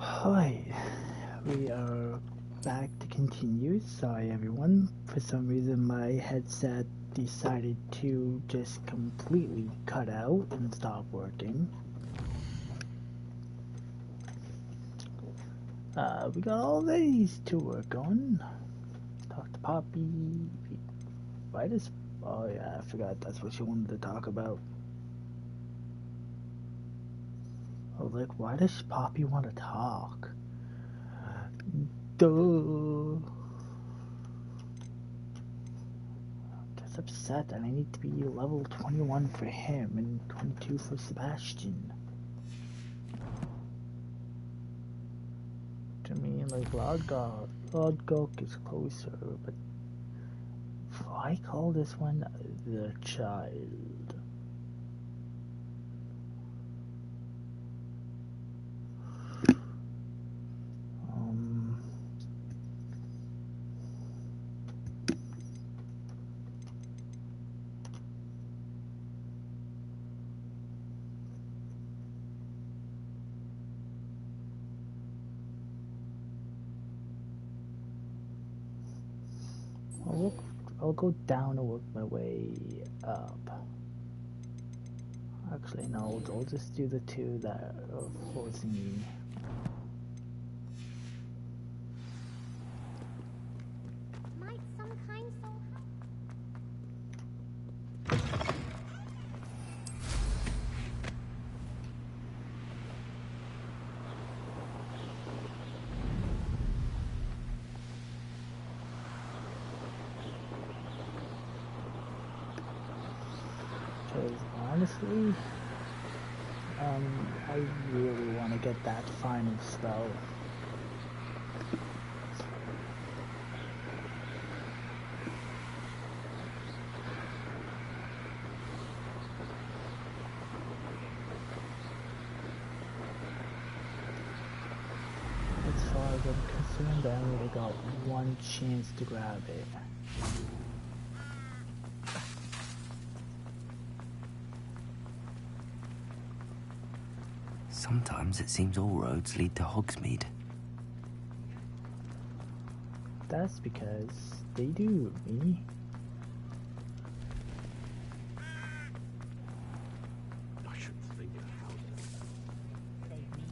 Hi, we are back to continue. Sorry everyone, for some reason my headset decided to just completely cut out and stop working. We got all these to work on. Talk to Poppy. Why does... Oh yeah, I forgot that's what she wanted to talk about. Oh, like, why does Poppy want to talk? Duh. I'm just upset that I need to be level 21 for him and 22 for Sebastian. To me, like, Lodgok is closer, but why call this one the child? I'll go down and work my way up. Actually, no, I'll just do the two that are forcing me. Might some kind soul Because honestly, I really want to get that final spell. As far as I'm concerned, I only got one chance to grab it. Sometimes it seems all roads lead to Hogsmeade. That's because they do, me.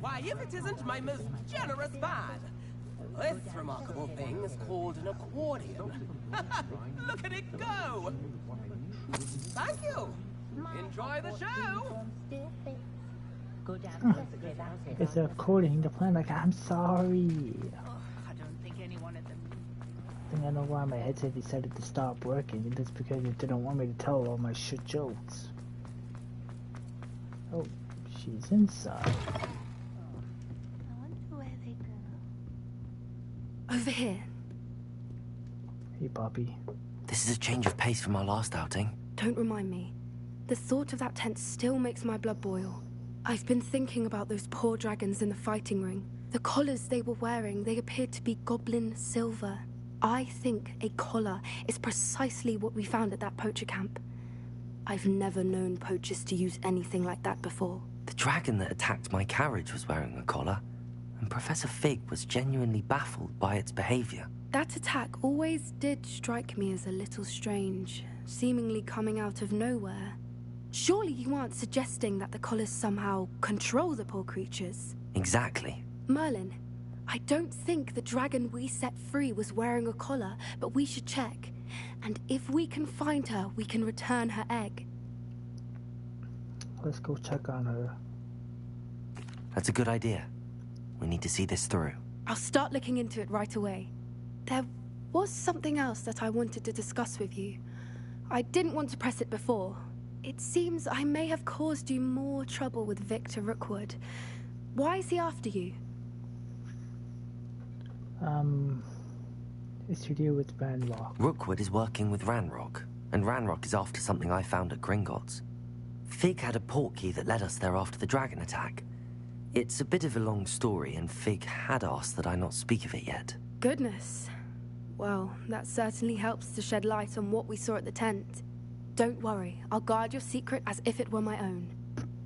Why, if it isn't my most generous bard! This remarkable thing is called an accordion. Look at it go! Thank you! Enjoy the show! It's according to plan. Like, I'm sorry. I don't think anyone at the... I think I know why my headset decided to stop working. That's because it didn't want me to tell all my shit jokes. Oh, she's inside. I wonder where they go. Over here. Hey, Poppy. This is a change of pace from our last outing. Don't remind me. The thought of that tent still makes my blood boil. I've been thinking about those poor dragons in the fighting ring. The collars they were wearing, they appeared to be goblin silver. I think a collar is precisely what we found at that poacher camp. I've never known poachers to use anything like that before. The dragon that attacked my carriage was wearing a collar, and Professor Fig was genuinely baffled by its behavior. That attack always did strike me as a little strange, seemingly coming out of nowhere. Surely you aren't suggesting that the collars somehow control the poor creatures? Exactly. Merlin, I don't think the dragon we set free was wearing a collar, but we should check. And if we can find her, we can return her egg. Let's go check on her. That's a good idea. We need to see this through. I'll start looking into it right away. There was something else that I wanted to discuss with you. I didn't want to press it before. It seems I may have caused you more trouble with Victor Rookwood. Why is he after you? It's to do with Ranrock. Rookwood is working with Ranrock, and Ranrock is after something I found at Gringotts. Fig had a portkey that led us there after the dragon attack. It's a bit of a long story, and Fig had asked that I not speak of it yet. Goodness. Well, that certainly helps to shed light on what we saw at the tent. Don't worry, I'll guard your secret as if it were my own.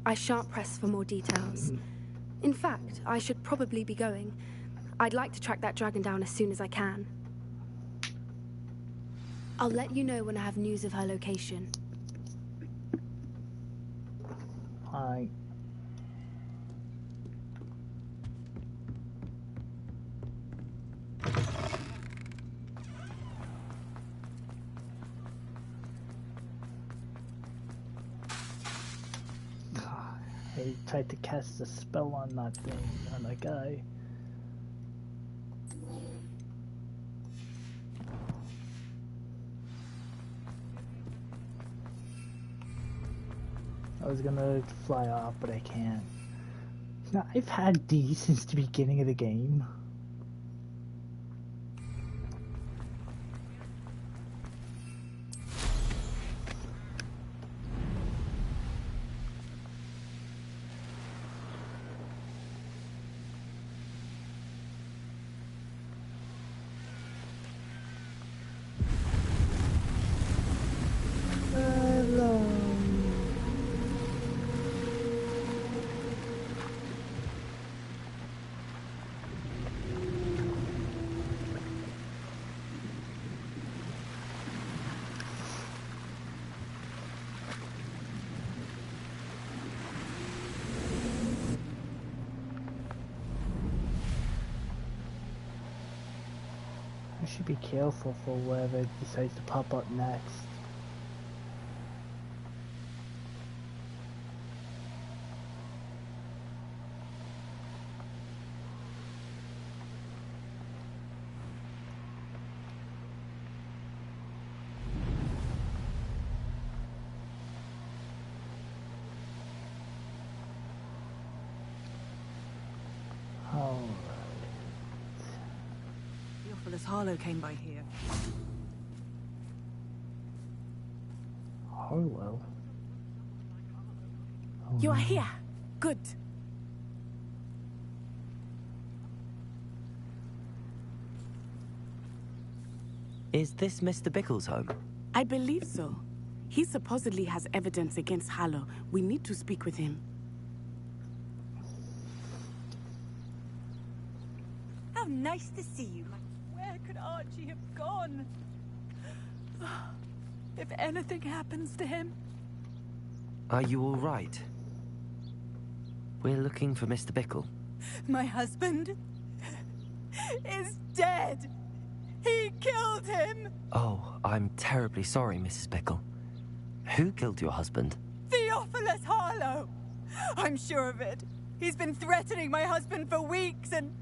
I shan't press for more details. In fact, I should probably be going. I'd like to track that dragon down as soon as I can. I'll let you know when I have news of her location. Alright. I tried to cast a spell on that thing, on that guy. I was gonna fly off, but I can't. Now, I've had these since the beginning of the game. I should be careful for whatever decides to pop up next. Theophilus Harlow came by here. Harlow? Oh, You are no. here. Good. Is this Mr. Bickle's home? I believe so. He supposedly has evidence against Harlow. We need to speak with him. How nice to see you. Where could Archie have gone? If anything happens to him. Are you all right? We're looking for Mr. Bickle. My husband is dead. He killed him. Oh, I'm terribly sorry, Mrs. Bickle. Who killed your husband? Theophilus Harlow. I'm sure of it. He's been threatening my husband for weeks and...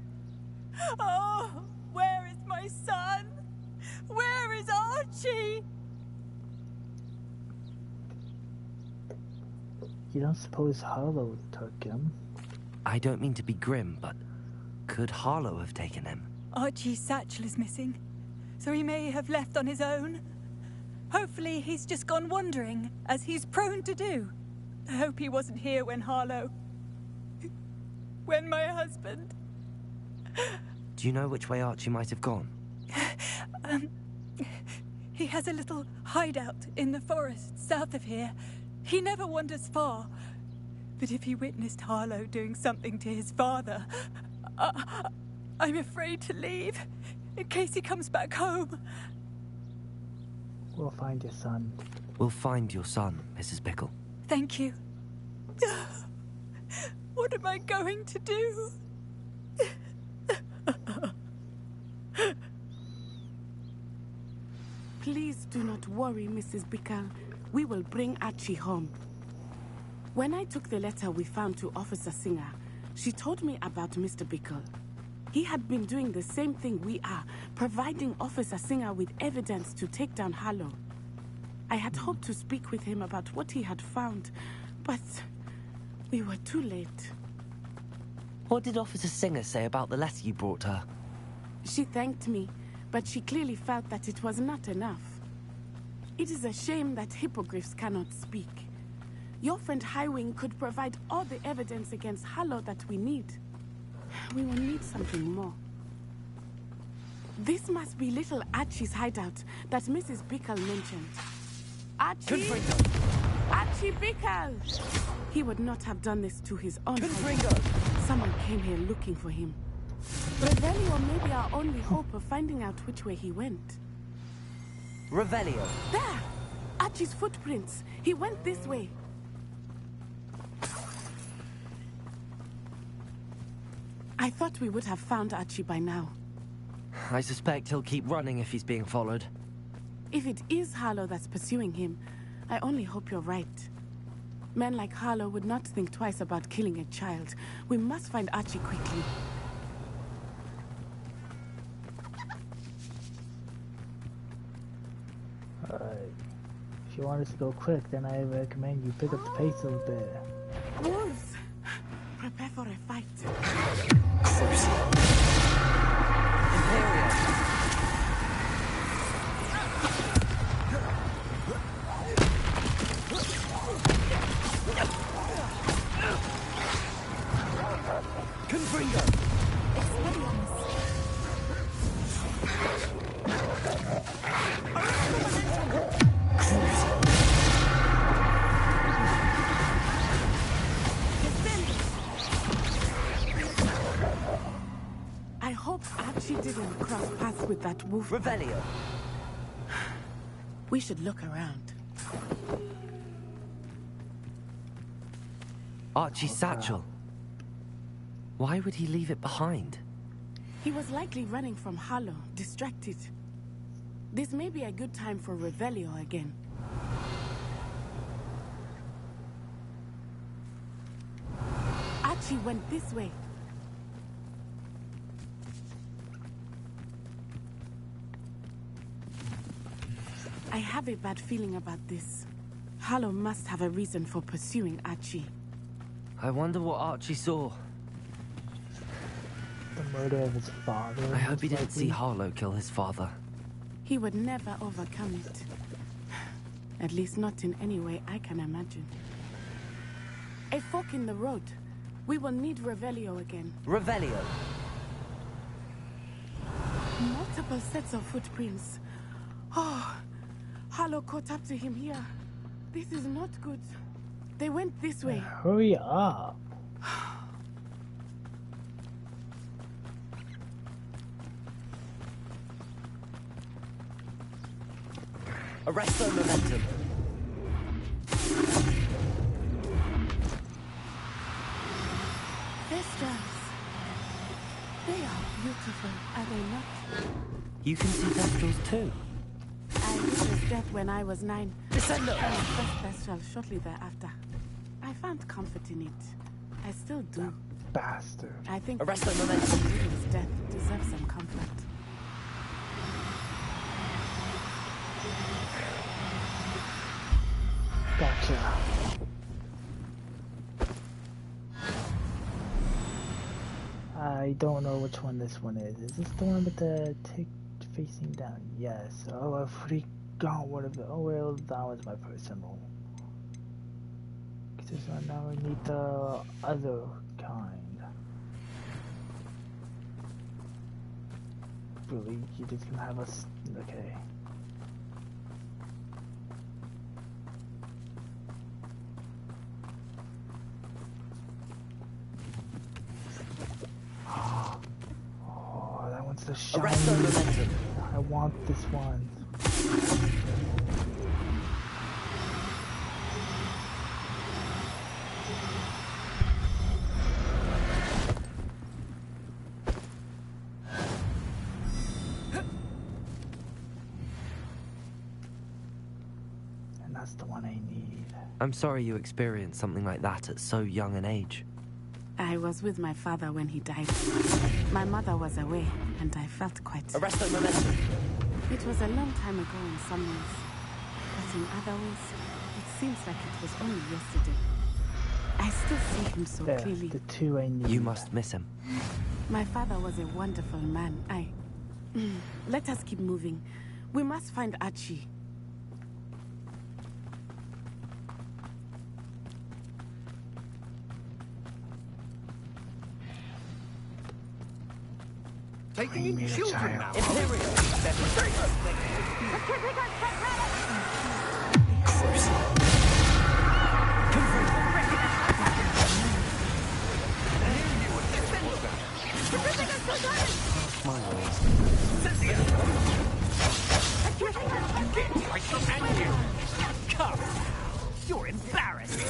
Oh, where is my son? Where is Archie? You don't suppose Harlow took him? I don't mean to be grim, but could Harlow have taken him? Archie's satchel is missing, so he may have left on his own. Hopefully he's just gone wandering, as he's prone to do. I hope he wasn't here when Harlow... when my husband... Do you know which way Archie might have gone? He has a little hideout in the forest south of here. He never wanders far. But if he witnessed Harlow doing something to his father, I'm afraid to leave, in case he comes back home. We'll find your son. We'll find your son, Mrs. Bickle. Thank you. What am I going to do? Please do not worry, Mrs. Bickle. We will bring Archie home. When I took the letter we found to Officer Singer, she told me about Mr. Bickle. He had been doing the same thing we are, providing Officer Singer with evidence to take down Harlow. I had hoped to speak with him about what he had found, but we were too late. What did Officer Singer say about the letter you brought her? She thanked me, but she clearly felt that it was not enough. It is a shame that hippogriffs cannot speak. Your friend Highwing could provide all the evidence against Harlow that we need. We will need something more. This must be little Archie's hideout that Mrs. Bickle mentioned. Archie! Archie Bickle! He would not have done this to his own hideout. someone came here looking for him. Revelio may be our only hope of finding out which way he went. Revelio. There! Archie's footprints. He went this way. I thought we would have found Archie by now. I suspect he'll keep running if he's being followed. If it is Harlow that's pursuing him, I only hope you're right. Men like Harlow would not think twice about killing a child. We must find Archie quickly. Alright. If you want us to go quick, then I recommend you pick up the pace a little bit. Wolves! Prepare for a fight. Imperial. Confringo. I hope Archie didn't cross paths with that wolf. Revelio. We should look around. Archie's satchel. Why would he leave it behind? He was likely running from Harlow, distracted. This may be a good time for Revelio again. Archie went this way. I have a bad feeling about this. Harlow must have a reason for pursuing Archie. I wonder what Archie saw. The murder of his father. I hope he most didn't see likely. Harlow kill his father. He would never overcome it. At least not in any way I can imagine. A fork in the road. We will need Revelio again. Revelio. Multiple sets of footprints. Oh, Harlow caught up to him here. This is not good. They went this way. Hurry up. Arresto momentum. Vestals. They are beautiful, are they not? You can see Vestrals too. I witnessed death when I was 9. Descendo. And my first Vestral shortly thereafter. I found comfort in it. I still do. Bastard. I think Arresto momentum. his death deserves some comfort. Gotcha. I don't know which one this one is. Is this the one with the tick facing down? Yes. Oh, I forgot what of it. Oh, well, that was my personal. Because this one now we need the other kind. Really? You just gonna have us. Okay. Oh, that one's the shiny. Arresto momentum. I want this one. And that's the one I need. I'm sorry you experienced something like that at so young an age. I was with my father when he died. My mother was away, and I felt quite... Arresto momentum. It was a long time ago in some ways. But in other ways, it seems like it was only yesterday. I still see him so There, clearly. the two I need. You must miss him. My father was a wonderful man. Let us keep moving. We must find Archie. Taking in children now. Imperial. Come. You're embarrassing.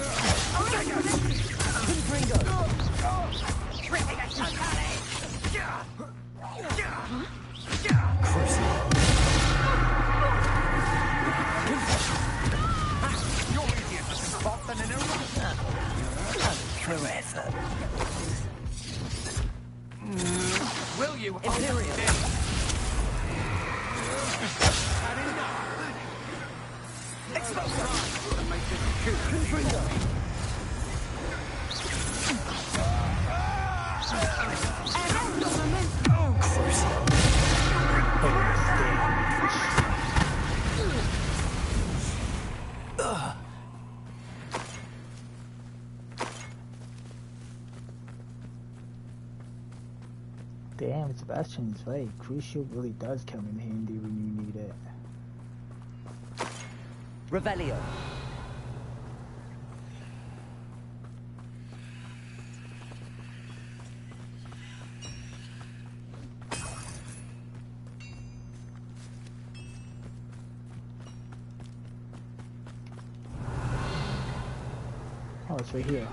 You're easier to spot than an eruption. Forever. Will you hold Imperial. still? Had enough. Explosive. And make this coup. Damn, Sebastian's right. Cruise shield really does come in handy when you need it. Revelio. Oh, it's right here.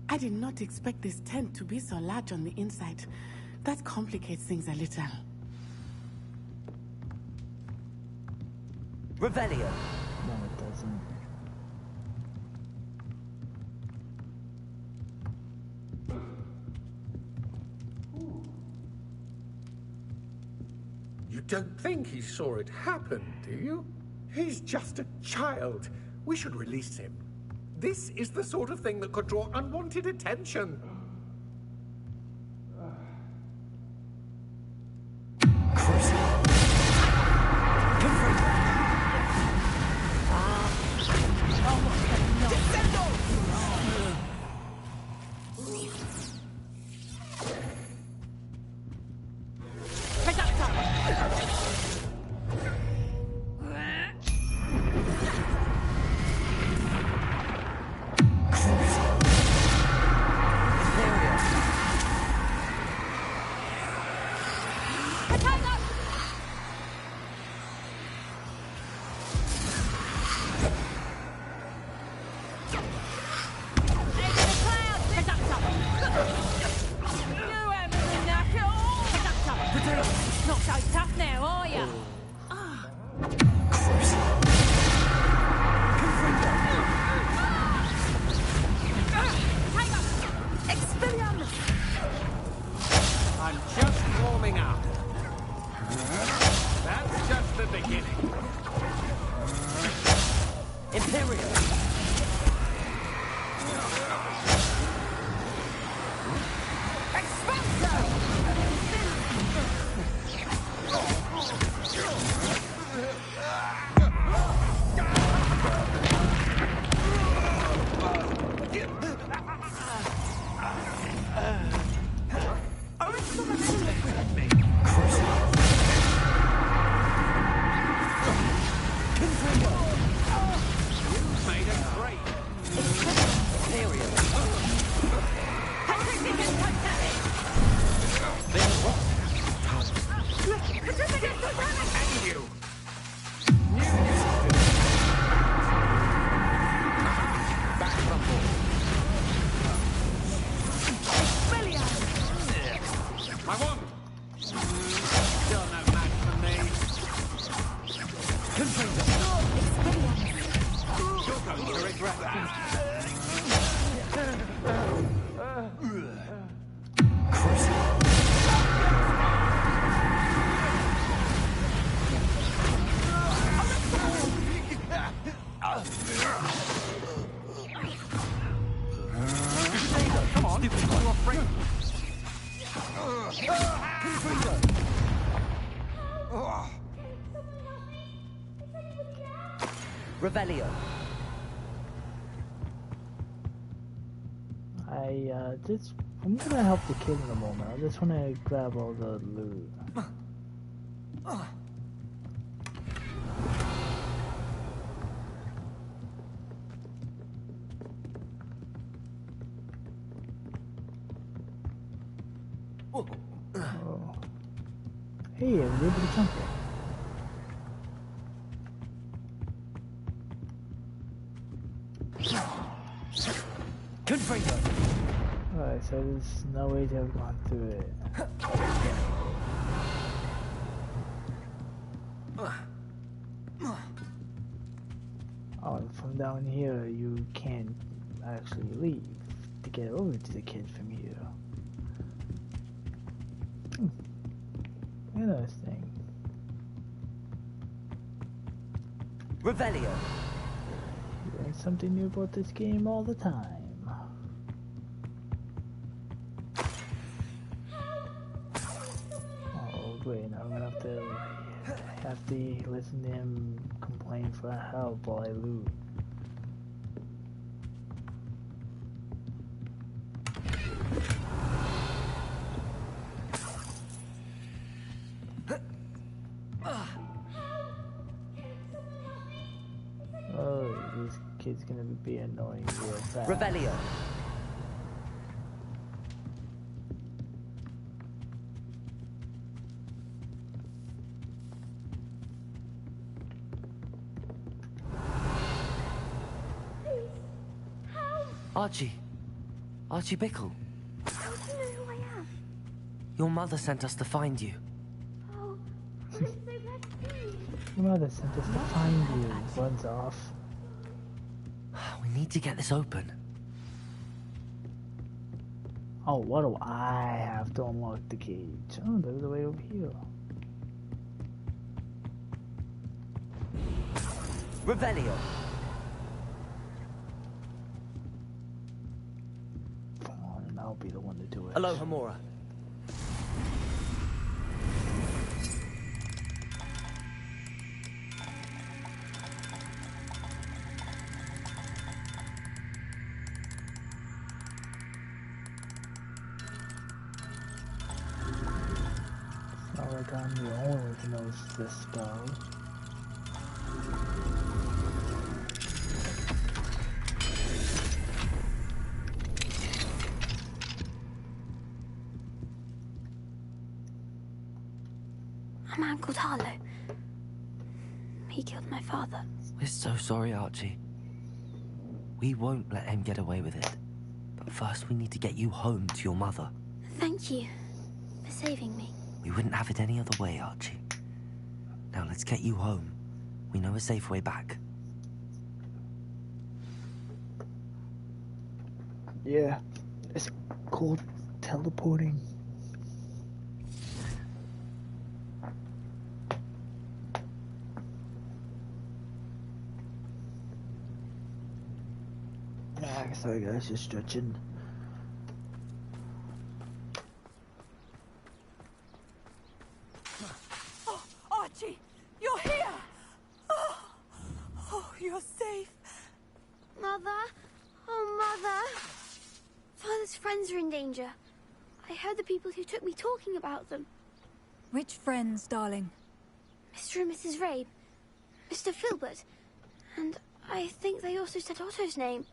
I did not expect this tent to be so large on the inside. That complicates things a little. Revelio. No, it doesn't. You don't think he saw it happen, do you? He's just a child. We should release him. This is the sort of thing that could draw unwanted attention. Not so tough now, are you? I'm just warming up. That's just the beginning. Imperial. Revelio. I'm gonna help the kid in a moment. I just wanna grab all the loot. Oh. Hey, I was able to jump there. Confringo! Alright, so there's no way to have gone through it. Oh, from down here you can't actually leave to get over to the kid from here. Interesting. Revelio! You learn something new about this game all the time. Oh great, now I'm gonna have to listen to him complain for help while I loot. Oh, this kid's gonna be annoying real fast. Revelio! Archie. Archie Bickle. How do you know who I am? Your mother sent us to find you. Oh, I'm so glad to see you. Your mother sent us to find you. Runs off. We need to get this open. Oh, what do I have to unlock the cage? Oh, there's a way over here. Revelio! Fine, I'll be the one to do it. Alohomora. It's not like I'm the only one who knows this spell. A man called Harlow. He killed my father. We're so sorry, Archie. We won't let him get away with it. But first we need to get you home to your mother. Thank you for saving me. We wouldn't have it any other way, Archie. Now let's get you home. We know a safe way back. Yeah, it's called teleporting. Sorry guys, just stretching. Oh, Archie, you're here! Oh, you're safe. Mother? Oh, Mother! Father's friends are in danger. I heard the people who took me talking about them. Which friends, darling? Mr. and Mrs. Rabe, Mr. Filbert, and I think they also said Otto's name.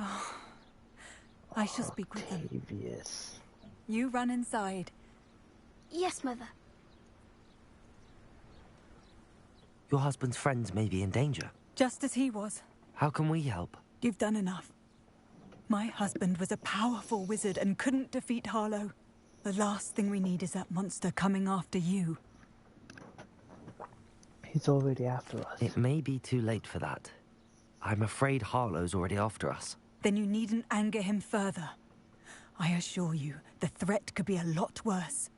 Oh, I shall speak with them. Octavius. You run inside. Yes, Mother. Your husband's friends may be in danger. Just as he was. How can we help? You've done enough. My husband was a powerful wizard and couldn't defeat Harlow. The last thing we need is that monster coming after you. He's already after us. It may be too late for that. I'm afraid Harlow's already after us. Then you needn't anger him further. I assure you, the threat could be a lot worse.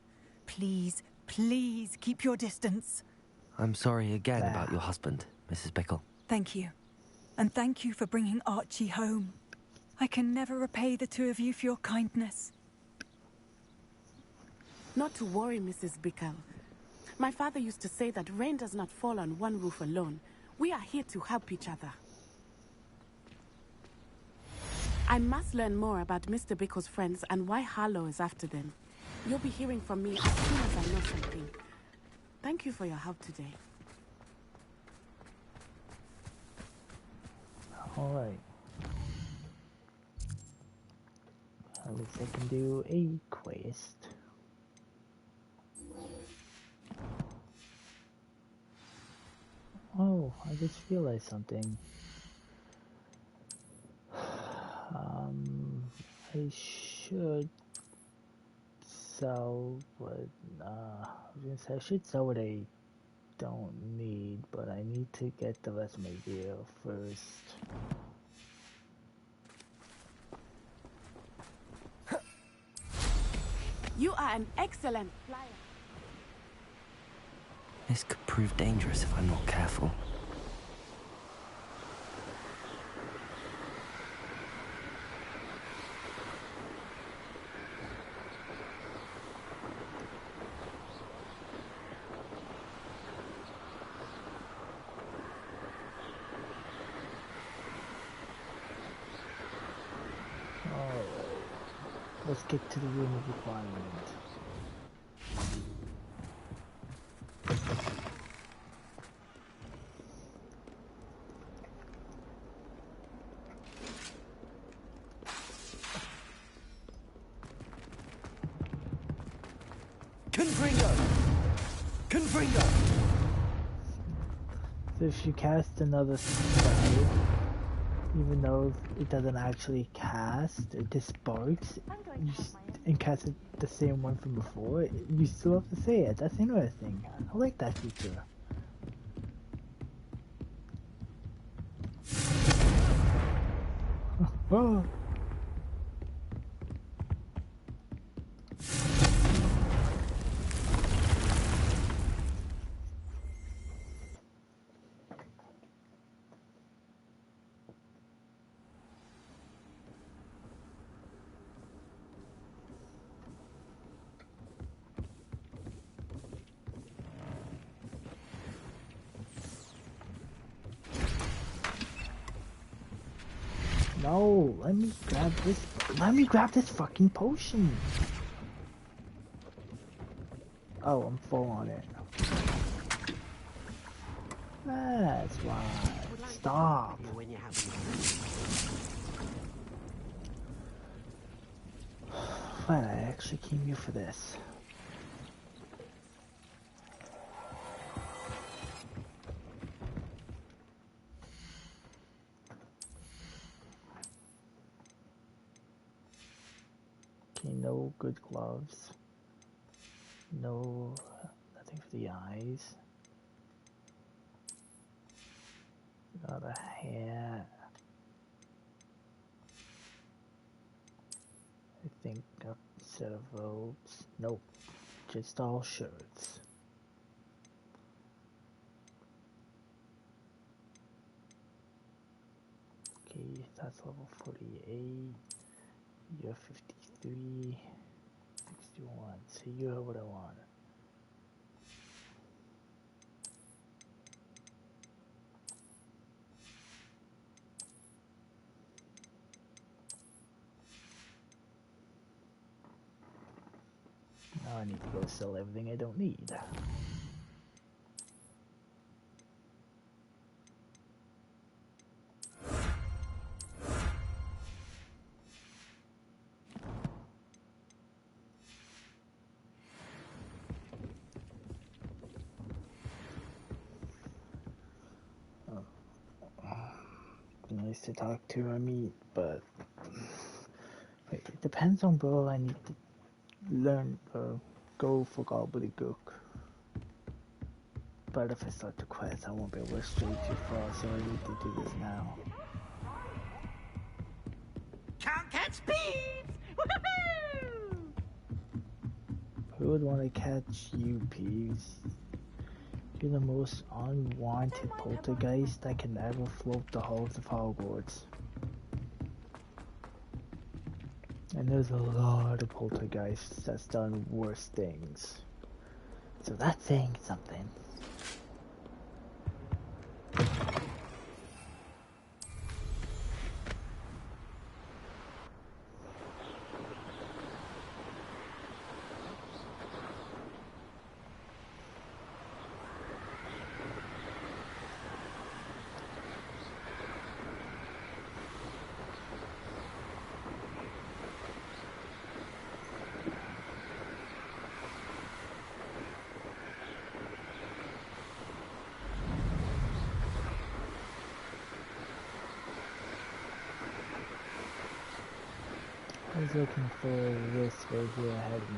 Please, please keep your distance. I'm sorry again about your husband, Mrs. Bickle. Thank you. And thank you for bringing Archie home. I can never repay the two of you for your kindness. Not to worry, Mrs. Bickle. My father used to say that rain does not fall on one roof alone. We are here to help each other. I must learn more about Mr. Bickle's friends and why Harlow is after them. You'll be hearing from me as soon as I know something. Thank you for your help today. Alright. At least I can do a quest. Oh, I just realized something. I should sell what, I was gonna say I should sell what I don't need, but I need to get the rest of my gear first. You are an excellent flyer. This could prove dangerous if I'm not careful. Let's get to the room of requirement. Confringo! So if you cast another spell, even though it doesn't actually cast, it just sparks, and cast it the same one from before, you still have to say it. That's interesting. I like that feature. Oh. No, let me grab this fucking potion. Oh, I'm full on it. That's why. Stop. Fine, I actually came here for this. Okay, no good gloves. No, nothing for the eyes. Not a hat. I think a set of robes. Nope, just all shirts. Okay, that's level 48. You're 53. 61. So you're what I want. Now I need to go sell everything I don't need. Nice to talk to, I mean, but it depends on where I need to learn or go for gobbledygook. But if I start the quest, I won't be able to stray too far, so I need to do this now. Can't catch thieves! Woohoo! Who would want to catch you, Peeves? You're the most unwanted poltergeist that can ever float the halls of Hogwarts. And there's a lot of poltergeists that's done worse things. So that's saying something. He's looking for this right here ahead of me.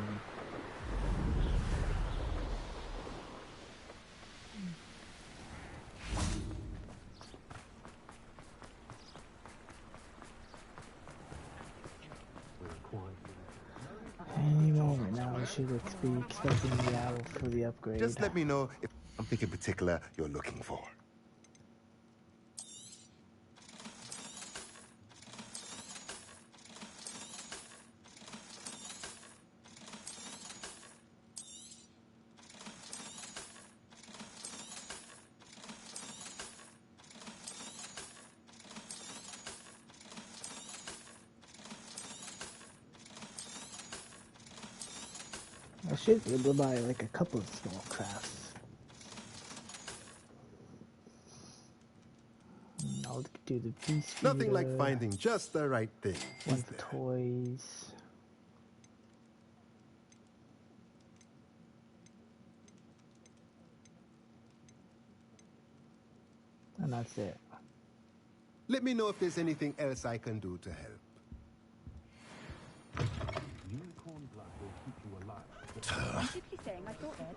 Any moment now, I should be expecting the owl for the upgrade. Just let me know if something in particular you're looking for. I should be able to buy like a couple of small crafts. I'll do the beast feeder. Nothing like finding just the right thing. One of the toys. And that's it. Let me know if there's anything else I can do to help. Unicorn blood will keep you alive. I'm simply saying I thought Ed.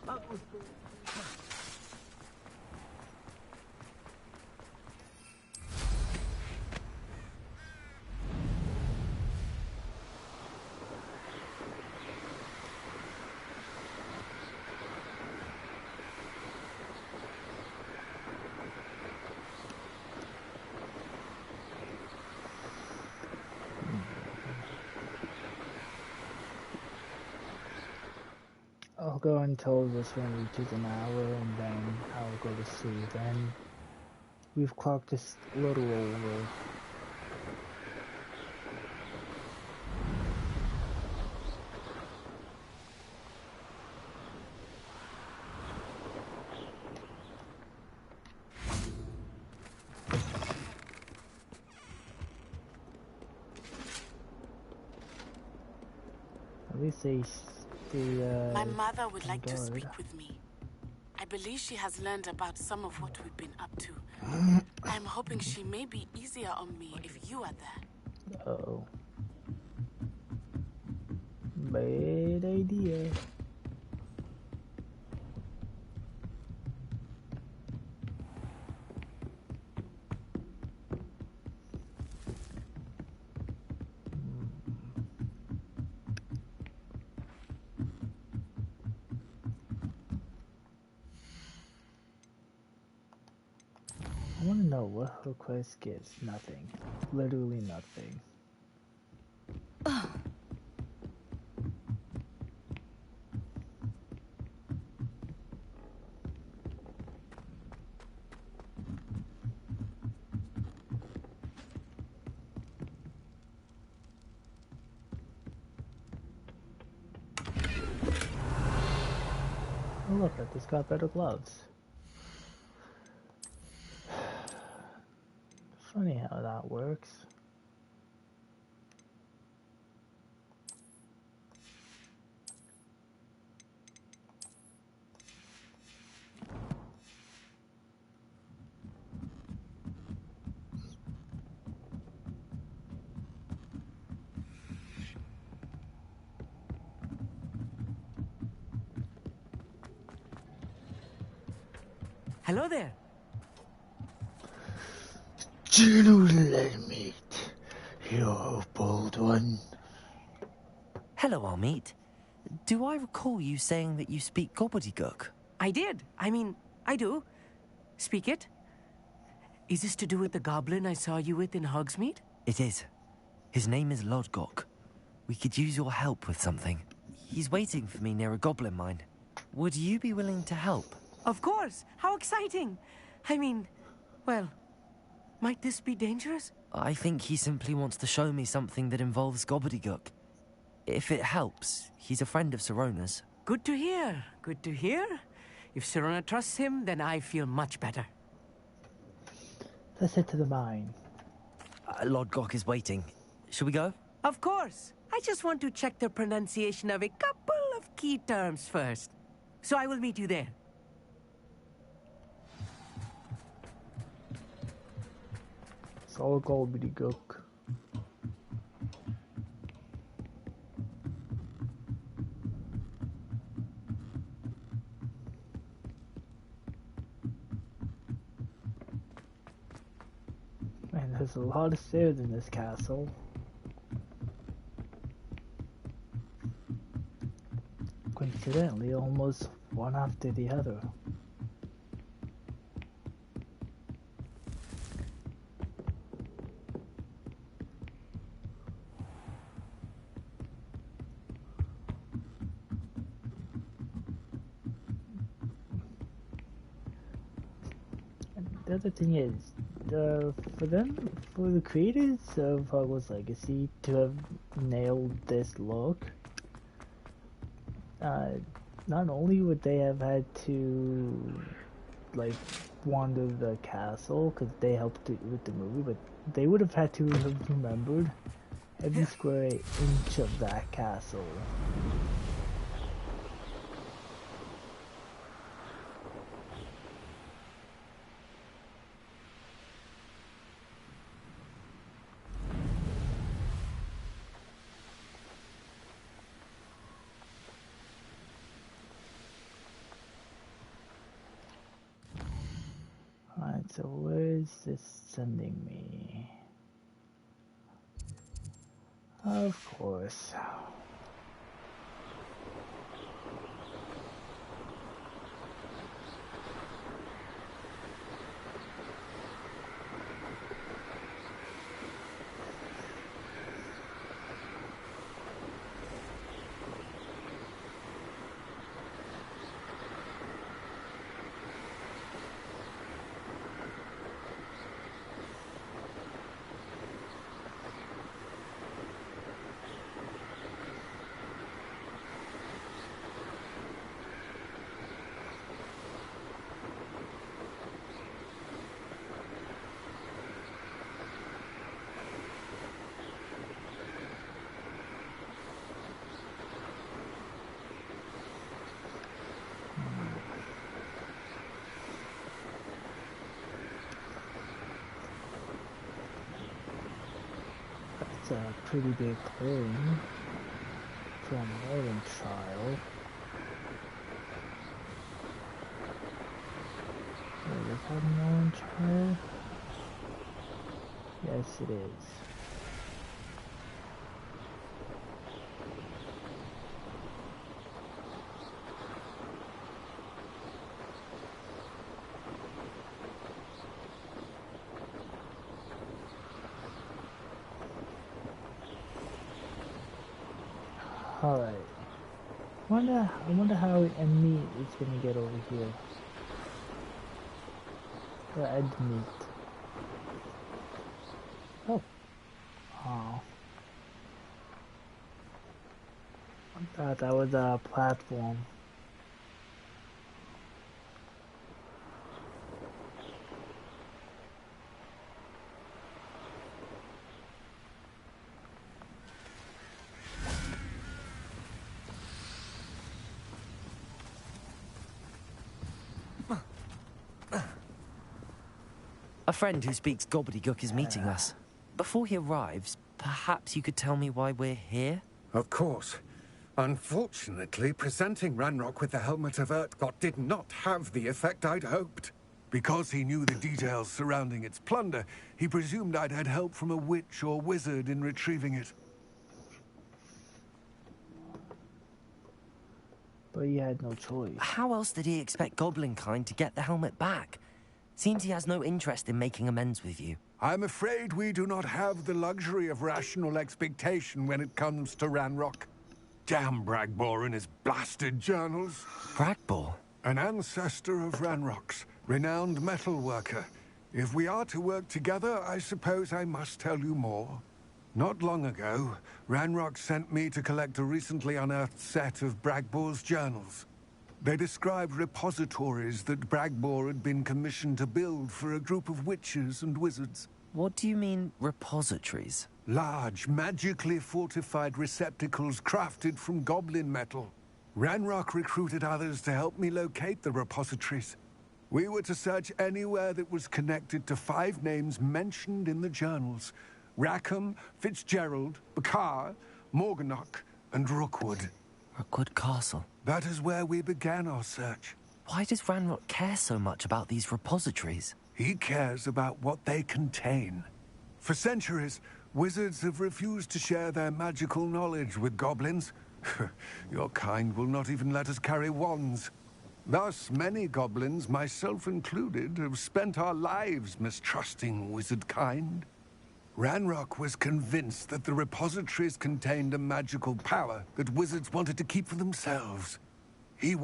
I'll go until this one reaches an hour and then I'll go to sleep. And we've clocked this little over. At least my mother would like to speak with me. I believe she has learned about some of what we've been up to. I'm hoping she may be easier on me if you are there. Uh-oh. Bad idea. I want to know what her quest gives. Nothing. Literally nothing. Oh look, I just got better gloves. Funny how that works. Hello there. General Ledmeat, you're a bold one. Hello, Armeet. Do I recall you saying that you speak gobbledygook? I did. I mean, I do. Speak it. Is this to do with the goblin I saw you with in Hogsmeade? It is. His name is Lodgok. We could use your help with something. He's waiting for me near a goblin mine. Would you be willing to help? Of course. How exciting. I mean, well, might this be dangerous? I think he simply wants to show me something that involves gobbledygook. If it helps, he's a friend of Sirona's. Good to hear. Good to hear. If Sirona trusts him, then I feel much better. Let's head to the mine. Lodgok is waiting. Shall we go? Of course. I just want to check the pronunciation of a couple of key terms first. So I will meet you there. It's all gobbledygook. There's a lot of stairs in this castle. Coincidentally, almost one after the other. The other thing is, for the creators of Hogwarts Legacy to have nailed this look, not only would they have had to, like, wander the castle, because they helped with the movie, but they would have had to have remembered every square inch of that castle. Alright, so where's this sending me? Of course. That's a pretty big clearing from Northern Child. Is that Northern Child? Yes, it is. Alright. I wonder how Ed is gonna get over here. Or Ed Meat. Oh. Oh. I thought that was a platform. A friend who speaks gobbledygook is meeting us. Before he arrives, perhaps you could tell me why we're here? Of course. Unfortunately, presenting Ranrock with the Helmet of Urtkot did not have the effect I'd hoped. Because he knew the details surrounding its plunder, he presumed I'd had help from a witch or wizard in retrieving it. But he had no choice. How else did he expect Goblinkind to get the helmet back? Seems he has no interest in making amends with you. I'm afraid we do not have the luxury of rational expectation when it comes to Ranrock. Damn Bragbor and his blasted journals. Bragbor? An ancestor of Ranrock's, renowned metal worker. If we are to work together, I suppose I must tell you more. Not long ago, Ranrock sent me to collect a recently unearthed set of Bragbor's journals. They described repositories that Bragbor had been commissioned to build for a group of witches and wizards. What do you mean, repositories? Large, magically fortified receptacles crafted from goblin metal. Ranrock recruited others to help me locate the repositories. We were to search anywhere that was connected to 5 names mentioned in the journals. Rackham, Fitzgerald, Bakar, Morganach, and Rookwood. Rookwood Castle. That is where we began our search. Why does Ranrock care so much about these repositories? He cares about what they contain. For centuries, wizards have refused to share their magical knowledge with goblins. Your kind will not even let us carry wands. Thus, many goblins, myself included, have spent our lives mistrusting wizard kind. Ranrock was convinced that the repositories contained a magical power that wizards wanted to keep for themselves. He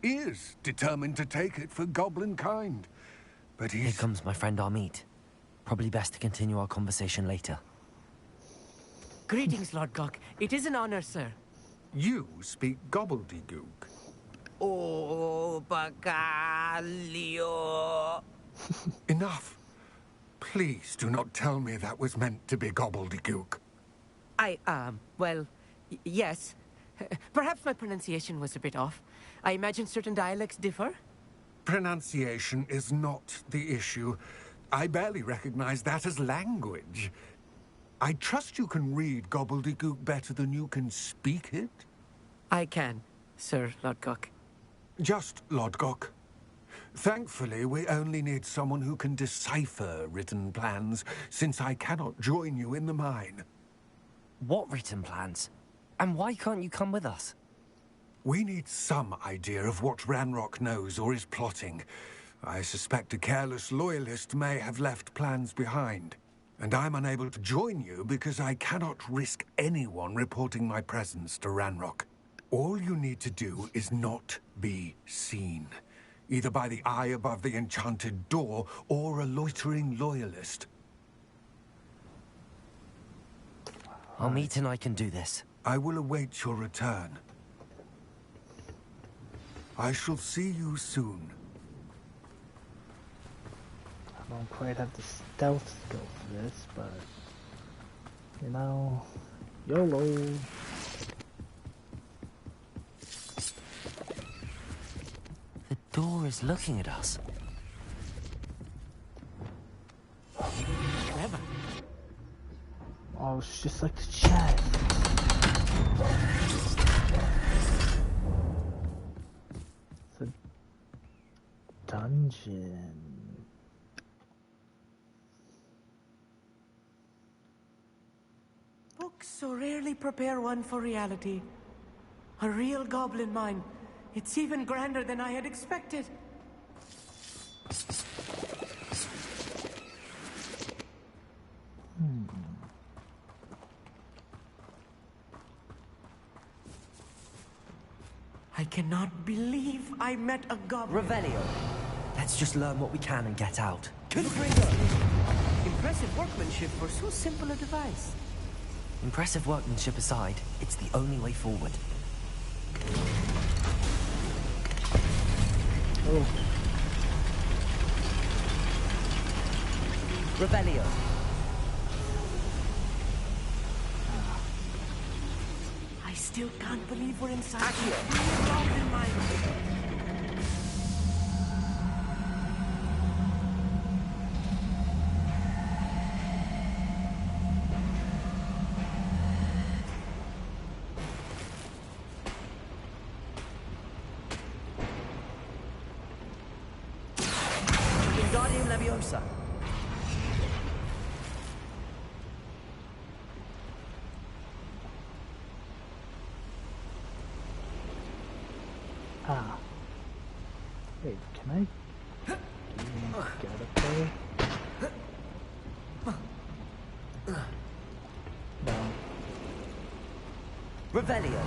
is determined to take it for goblin kind. But Here comes my friend Amit. Probably best to continue our conversation later. Greetings, Lord Gok. It is an honor, sir. You speak gobbledygook. Oh, Bacalio. Enough. Please do not tell me that was meant to be gobbledygook. Well, yes. Perhaps my pronunciation was a bit off. I imagine certain dialects differ. Pronunciation is not the issue. I barely recognize that as language. I trust you can read gobbledygook better than you can speak it? I can, Sir Lodgok. Just Lodgok. Thankfully, we only need someone who can decipher written plans, since I cannot join you in the mine. What written plans? And why can't you come with us? We need some idea of what Ranrock knows or is plotting. I suspect a careless loyalist may have left plans behind. And I'm unable to join you because I cannot risk anyone reporting my presence to Ranrock. All you need to do is not be seen. Either by the eye above the enchanted door, or a loitering loyalist. Amit and I can do this. I will await your return. I shall see you soon. I don't quite have the stealth skill for this, but... You know... YOLO! The door is looking at us. Clever. Oh, it's just like the chest. It's a dungeon. Books so rarely prepare one for reality. A real goblin mine. It's even grander than I had expected. I cannot believe I met a goblin. Revelio. Let's just learn what we can and get out. Confringo. Impressive workmanship for so simple a device. Impressive workmanship aside, it's the only way forward. Oh. Revelio. I still can't believe we're inside a goblin mine. Wingardium Leviosa. Ah. Wait, can I get up there? No. Revelio.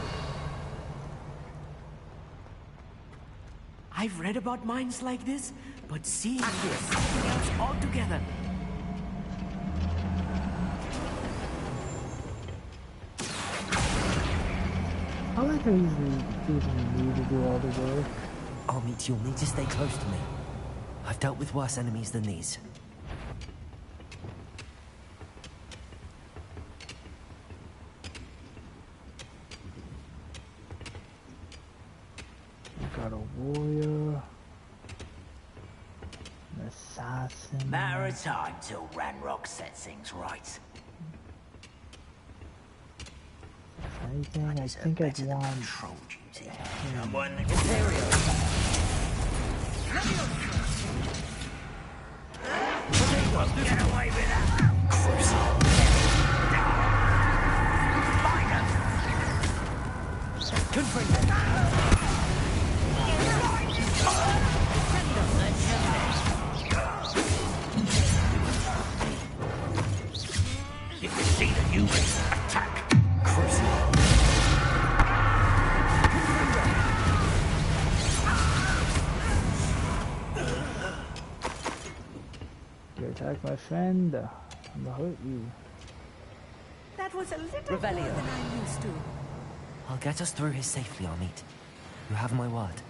I've read about mines like this, but seeing this, something else altogether. How like I usually even need to do all the work? Amit, you'll need to stay close to me. I've dealt with worse enemies than these. Got a warrior, an assassin. Matter of time till Ranrock sets things right. If anything, I think I'd want. Control duty. Yeah. One Imperio. Get away with that! You can see the humans attack. Crucible. You attack my friend, I'm gonna hurt you. That was a little more than I'm used to. I'll get us through here safely, Amit. You have my word.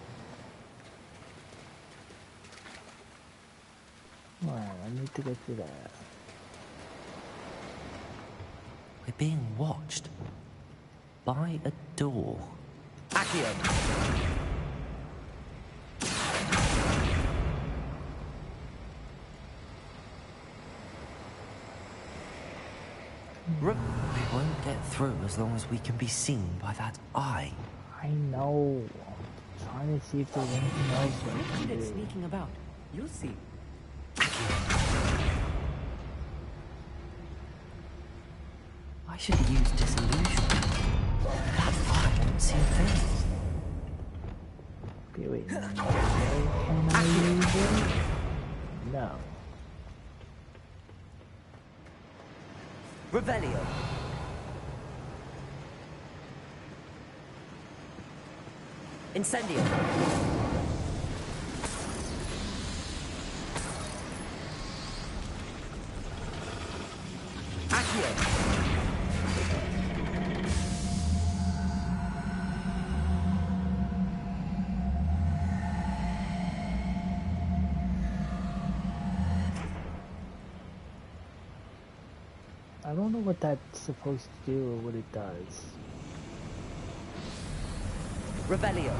Well, I need to get through that. We're being watched. By a door. Accio. We won't get through as long as we can be seen by that eye. I know. I'm trying to see if there's anything else I We're can good at do. sneaking about. You'll see. I should have used disillusion. That eye won't see a thing. Okay, wait. Can I use it? No. Revelio. Incendio. Accio. I don't know what that's supposed to do or what it does. Revelio.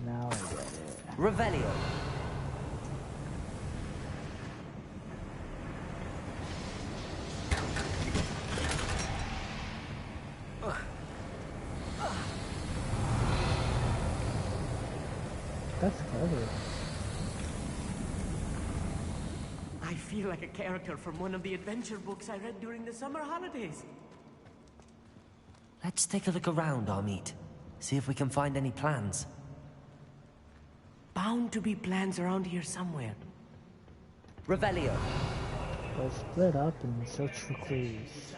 Now I get it. Revelio. That's clever. I feel like a character from one of the adventure books I read during the summer holidays. Let's take a look around, Amit. See if we can find any plans. Bound to be plans around here somewhere. Revelio. Let's split up and search for clues.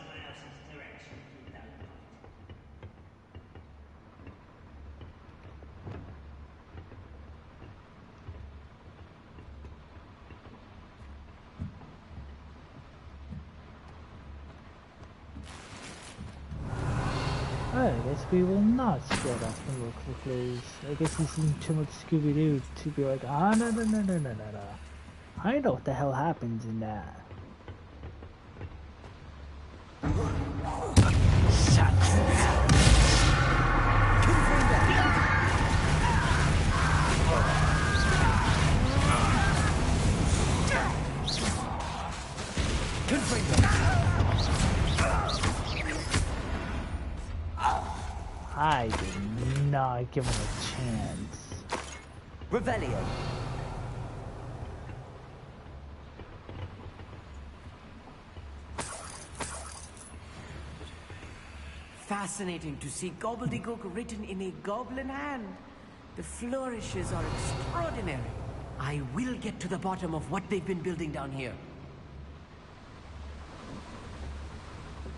I guess we will not split up and look for clues. I guess he's seen too much Scooby-Doo to be like, ah, no. I know what the hell happens in that. I did not give him a chance. Revelio. Fascinating to see gobbledygook written in a goblin hand. The flourishes are extraordinary. I will get to the bottom of what they've been building down here.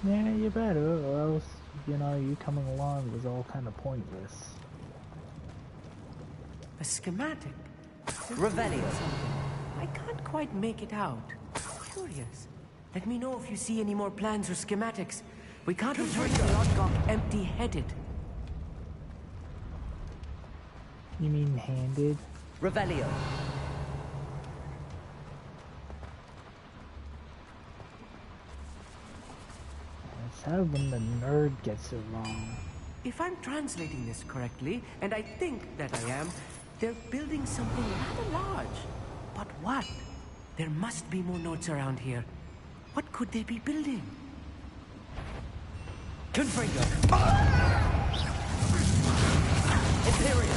Yeah, you better, or else, you know, you coming along was all kind of pointless. A schematic. Revelio. I can't quite make it out. Curious. Let me know if you see any more plans or schematics. We can't return to Lodgok empty-headed. You mean handed? Revelio. It's sad when the nerd gets it wrong. If I'm translating this correctly, and I think that I am, they're building something rather large. But what? There must be more notes around here. What could they be building? Confringo! Imperial!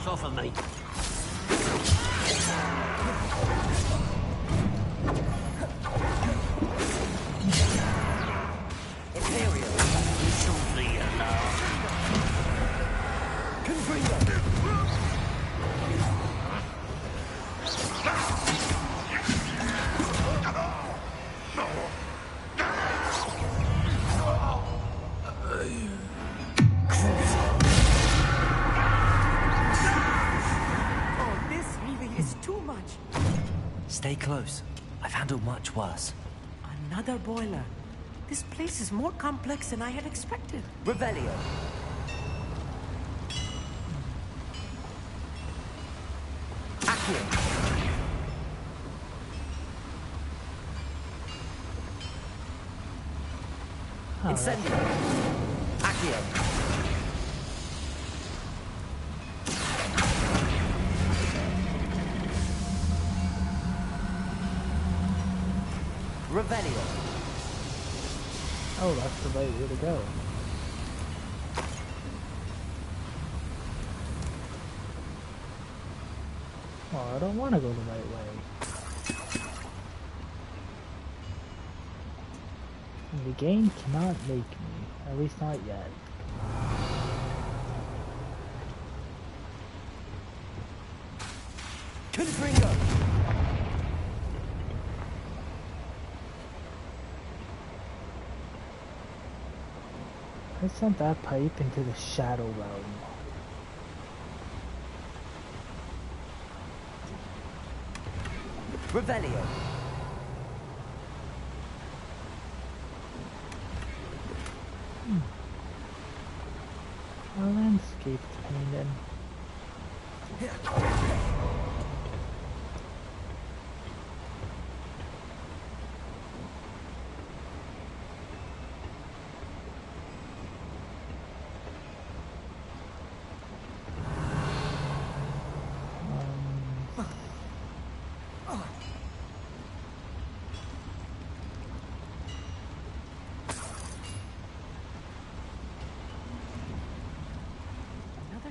Off of me. Imperial! Shortly enough. Confringo! Stay close. I've handled much worse. Another boiler. This place is more complex than I had expected. Revelio. Accio. Incendio. Accio. Revelio. Oh, that's the right way to go. Oh, I don't want to go the right way. The game cannot make me. At least not yet. Confringo! I sent that pipe into the Shadow Realm. Revelio. Our landscape's painted.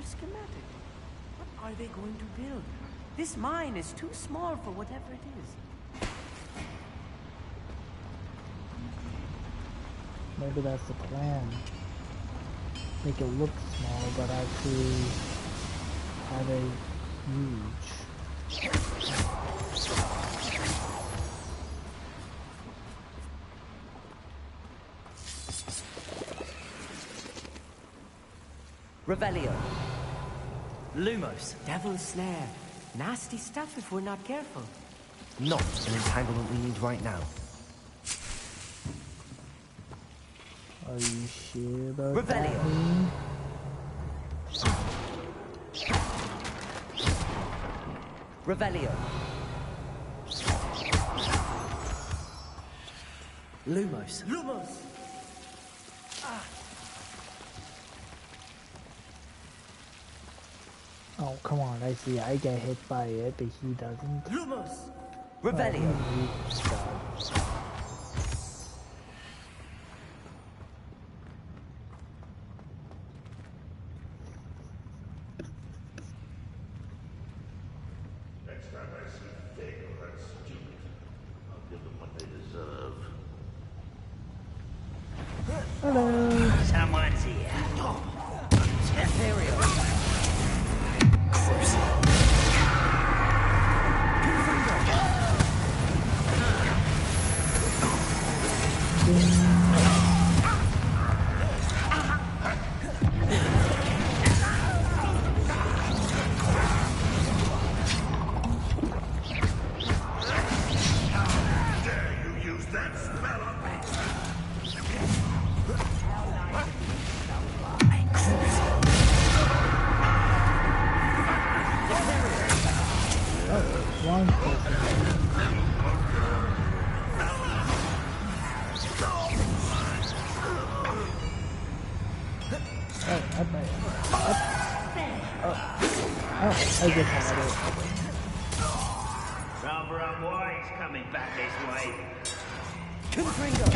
Schematic. What are they going to build? This mine is too small for whatever it is. Maybe that's the plan. Make it look small, but actually have a huge. Revelio. Lumos. Devil's Snare. Nasty stuff if we're not careful. Not an entanglement we need right now. Are you sure about Revelio. that? Revelio. Lumos. Lumos! Oh, come on, I see. I get hit by it, but he doesn't. Lumos! Revelio. Next time I see Fig or that stupid, I'll give them what they deserve. Hello. Someone I just had it. Salvaram White's coming back this way. Confringo!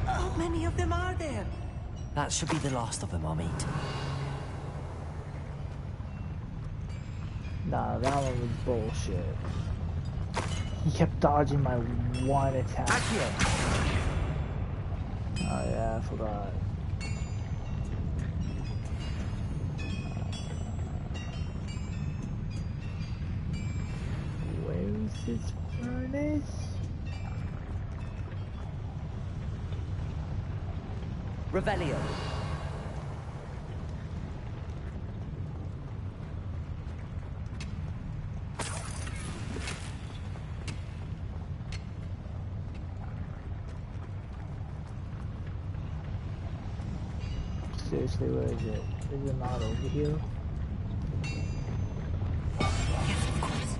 How many of them are there? That should be the last of them, I'll meet. Nah, that one was bullshit. He kept dodging my one attack. Oh yeah, I forgot. Where's this furnace? Revelio. Seriously, where is it? Is it not over here? Yes, of course.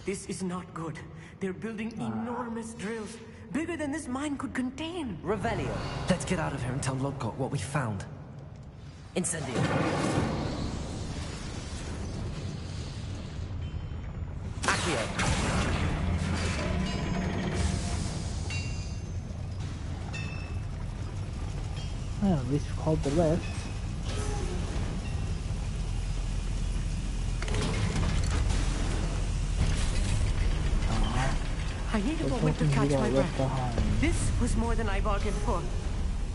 This is not good. They're building enormous drills, bigger than this mine could contain. Revelio. Let's get out of here and tell Lodgok what we found. Incendio. Accio. Well, at least we called the lift. I need a moment to catch my breath. This was more than I bargained for.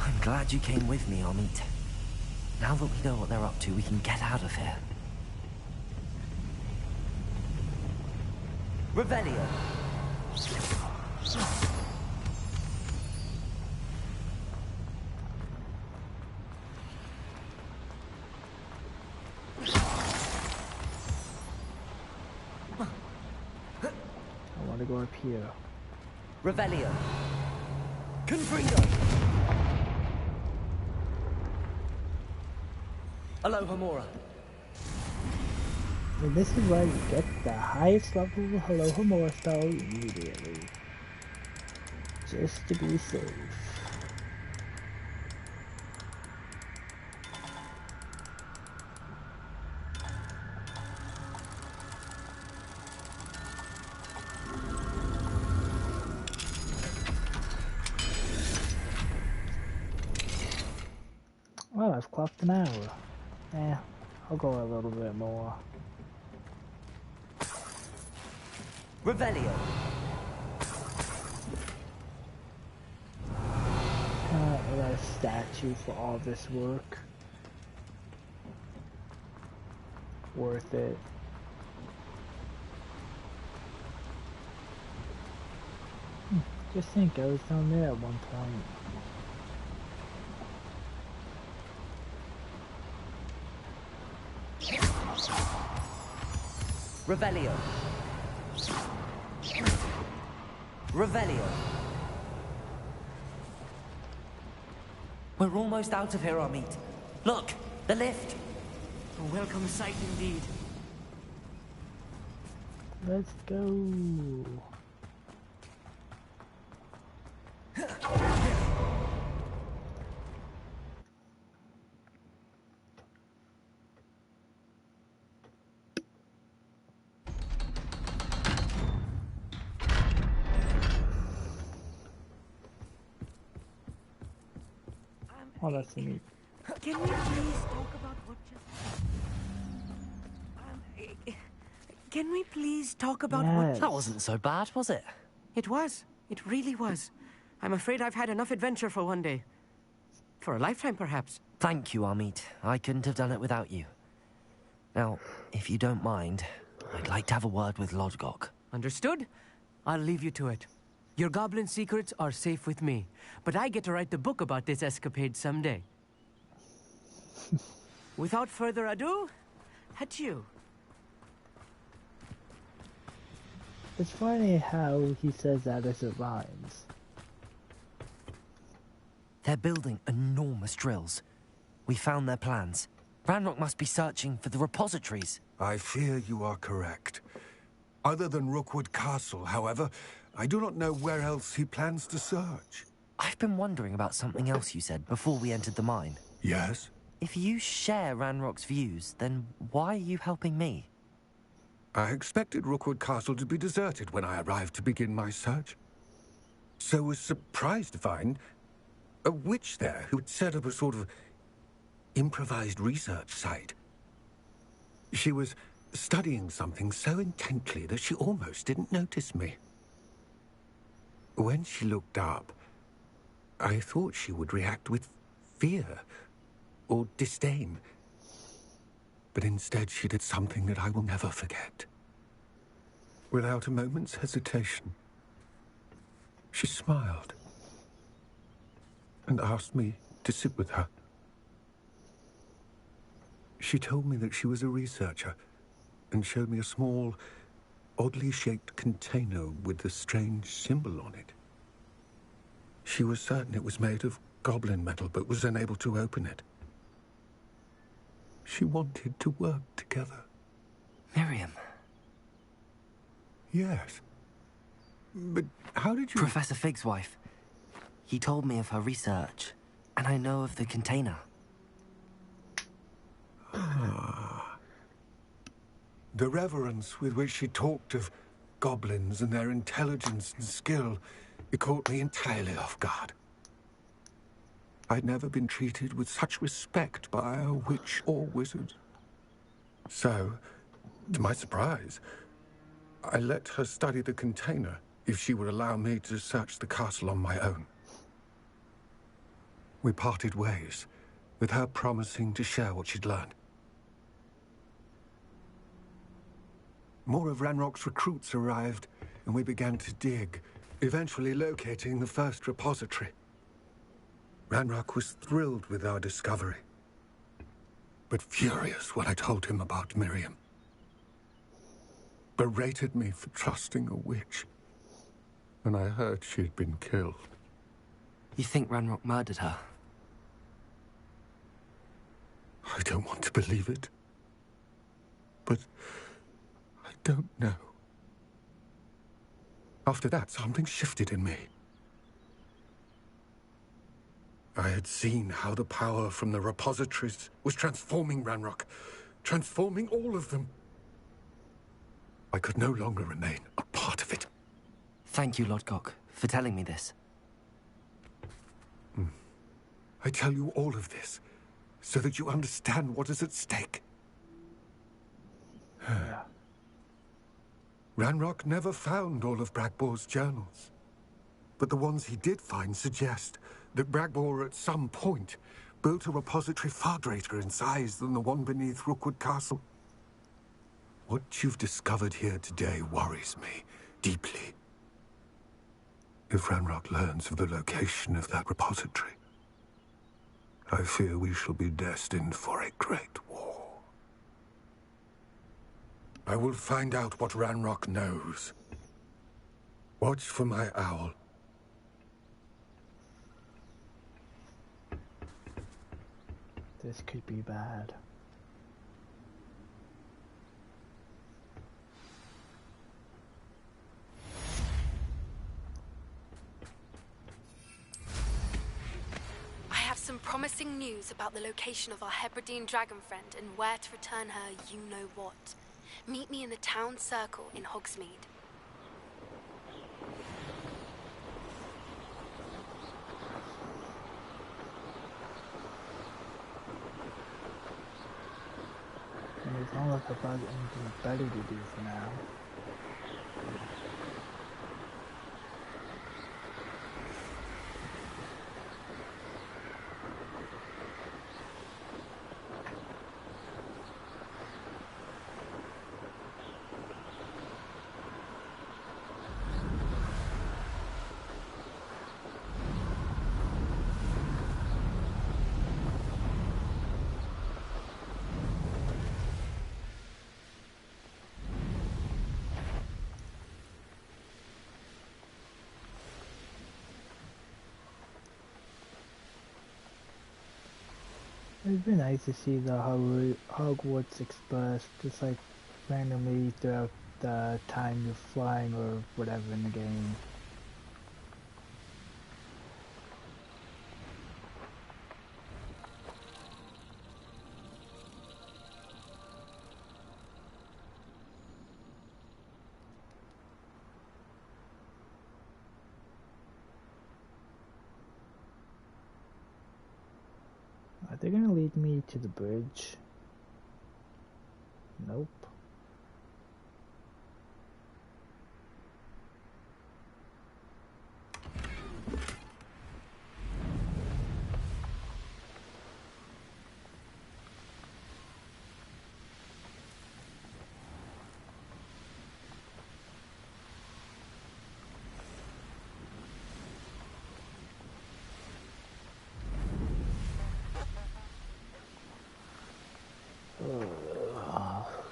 I'm glad you came with me, Amit. Now that we know what they're up to, we can get out of here. Revelio. I want to go up here. Revelio. Confringo. Alohomora. And this is where you get the highest level of Alohomora style immediately. Just to be safe. I've clocked an hour. I'll go a little bit more. Revelio. I got a statue for all this work. Worth it. Just think, I was down there at one point. Revelio. Revelio. We're almost out of here, Amit. Look, the lift. A welcome sight indeed. Let's go. Oh, that's neat. Can we please talk about what just... Can we please talk about what... That wasn't so bad, was it? It was. It really was. I'm afraid I've had enough adventure for one day. For a lifetime, perhaps. Thank you, Amit. I couldn't have done it without you. Now, if you don't mind, I'd like to have a word with Lodgok. Understood? I'll leave you to it. Your goblin secrets are safe with me, but I get to write the book about this escapade someday. Without further ado, adieu. It's funny how he says that as it rhymes. They're building enormous drills. We found their plans. Ranrock must be searching for the repositories. I fear you are correct. Other than Rookwood Castle, however, I do not know where else he plans to search. I've been wondering about something else you said before we entered the mine. Yes? If you share Ranrock's views, then why are you helping me? I expected Rookwood Castle to be deserted when I arrived to begin my search. So was surprised to find a witch there who had set up a sort of improvised research site. She was studying something so intently that she almost didn't notice me. When she looked up, I thought she would react with fear or disdain. But instead she did something that I will never forget. Without a moment's hesitation, she smiled and asked me to sit with her. She told me that she was a researcher and showed me a small, oddly shaped container with a strange symbol on it. She was certain it was made of goblin metal, but was unable to open it. She wanted to work together. Miriam. Yes. But how did you... Professor Fig's wife. He told me of her research, and I know of the container. Ah. The reverence with which she talked of goblins and their intelligence and skill, it caught me entirely off guard. I'd never been treated with such respect by a witch or wizard. So, to my surprise, I let her study the container if she would allow me to search the castle on my own. We parted ways, with her promising to share what she'd learned. More of Ranrock's recruits arrived, and we began to dig, eventually locating the first repository. Ranrock was thrilled with our discovery, but furious when I told him about Miriam. Berated me for trusting a witch, and I heard she had been killed. You think Ranrock murdered her? I don't want to believe it, but I don't know. After that, something shifted in me. I had seen how the power from the repositories was transforming Ranrock, transforming all of them. I could no longer remain a part of it. Thank you, Lodgok, for telling me this. I tell you all of this so that you understand what is at stake. Ranrock never found all of Bragbor's journals. But the ones he did find suggest that Bragbor at some point built a repository far greater in size than the one beneath Rookwood Castle. What you've discovered here today worries me deeply. If Ranrock learns of the location of that repository, I fear we shall be destined for a great war. I will find out what Ranrock knows. Watch for my owl. This could be bad. I have some promising news about the location of our Hebridean dragon friend and where to return her you-know-what. Meet me in the town circle in Hogsmeade. And it's not like I've got anything better to do for now. It'd be nice to see the Hogwarts Express just like randomly throughout the time you're flying or whatever in the game. Are they gonna lead me to the bridge? Nope.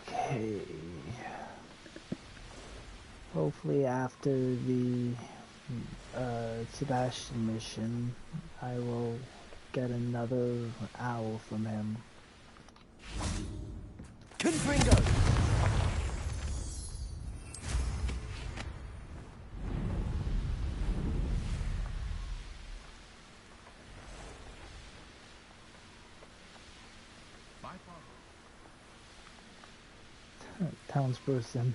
Okay. Hopefully after the Sebastian mission, I will get another owl from him. Confringo! Townsperson.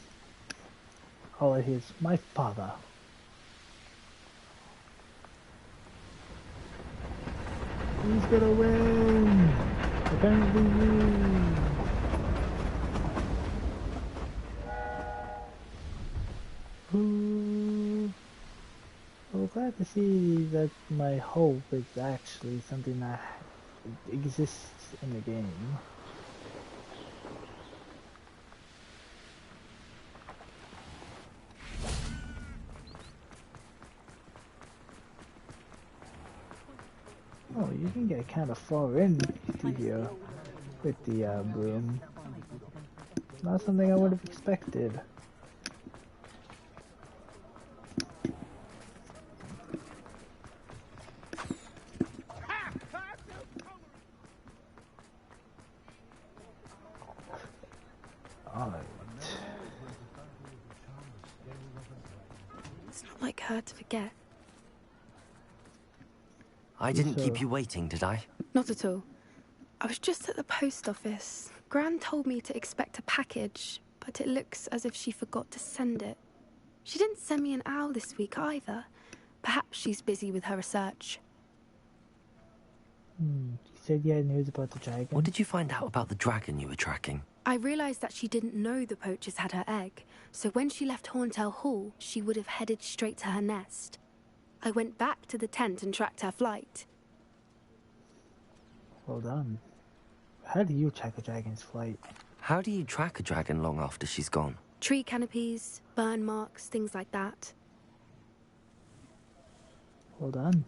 All I hear is my father. He's gonna win! Apparently win! Ooh. Well, glad to see that my hope is actually something that exists in the game. Oh, you can get kind of far in to here with the broom. Not something I would have expected. Alright. It's not like her to forget. I didn't keep you waiting, did I? Not at all. I was just at the post office. Gran told me to expect a package, but it looks as if she forgot to send it. She didn't send me an owl this week either. Perhaps she's busy with her research. said you had news about the dragon. What did you find out about the dragon you were tracking? I realized that she didn't know the poachers had her egg, so when she left Horntail Hall, she would have headed straight to her nest. I went back to the tent and tracked her flight. Well done. How do you track a dragon's flight? How do you track a dragon long after she's gone? Tree canopies, burn marks, things like that. Well done.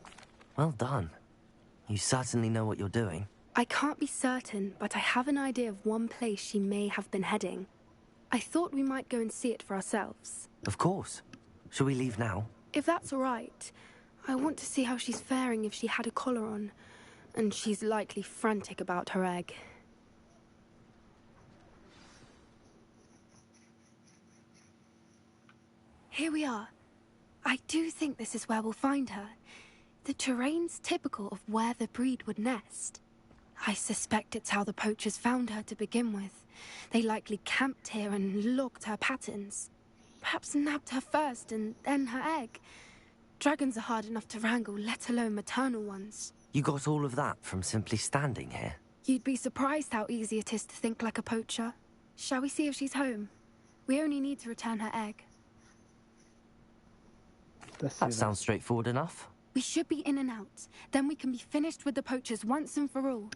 Well done. You certainly know what you're doing. I can't be certain, but I have an idea of one place she may have been heading. I thought we might go and see it for ourselves. Of course. Shall we leave now? If that's all right. I want to see how she's faring if she had a collar on. And she's likely frantic about her egg. Here we are. I do think this is where we'll find her. The terrain's typical of where the breed would nest. I suspect it's how the poachers found her to begin with. They likely camped here and logged her patterns. Perhaps nabbed her first and then her egg. Dragons are hard enough to wrangle, let alone maternal ones. You got all of that from simply standing here? You'd be surprised how easy it is to think like a poacher. Shall we see if she's home? We only need to return her egg. That sounds straightforward enough. We should be in and out. Then we can be finished with the poachers once and for all.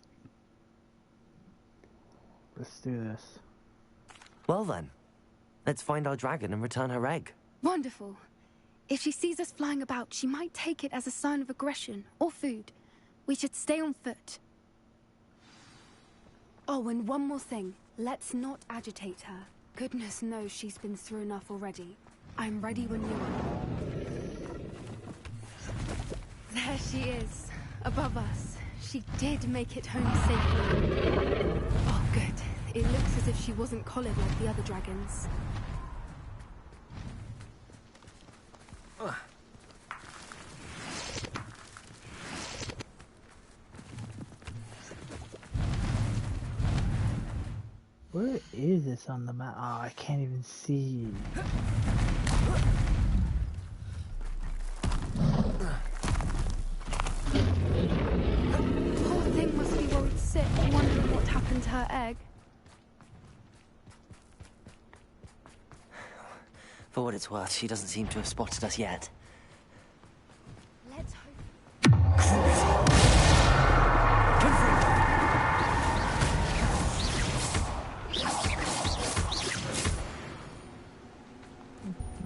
Let's do this. Well then, let's find our dragon and return her egg. Wonderful. If she sees us flying about, she might take it as a sign of aggression or food. We should stay on foot. Oh, and one more thing. Let's not agitate her. Goodness knows she's been through enough already. I'm ready when you are. There she is, above us. She did make it home safely. Oh, good. It looks as if she wasn't collared like the other dragons. Where is this on the map? Oh, I can't even see. Poor thing must be worried sick, wondering what happened to her egg. For what it's worth, she doesn't seem to have spotted us yet. Let's hope.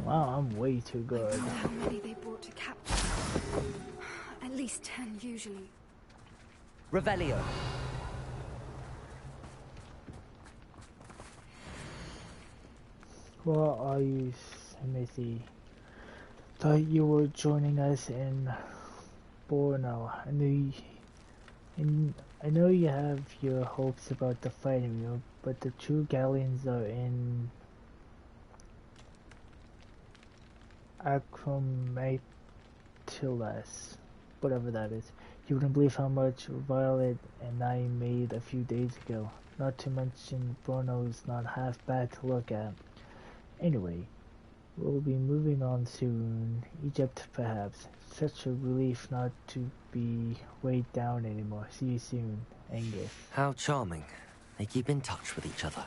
Wow, I'm way too good. I wonder how many they brought to capture. At least 10 usually. Revelio. Well, are you, Smithy? Thought you were joining us in Borno. I know you have your hopes about the fighting room, but the true galleons are in Acromatilas, whatever that is. You wouldn't believe how much Violet and I made a few days ago. Not to mention Borno's not half bad to look at. Anyway, we'll be moving on soon. Egypt, perhaps. Such a relief not to be weighed down anymore. See you soon, Angus. How charming. They keep in touch with each other.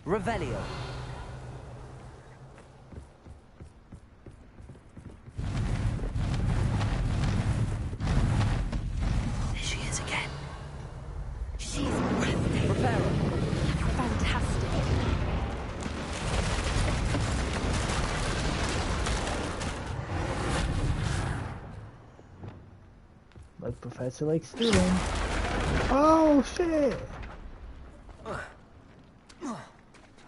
Revelio. There she is again. She's breathtaking. Fantastic. Like Professor likes doing. Oh shit!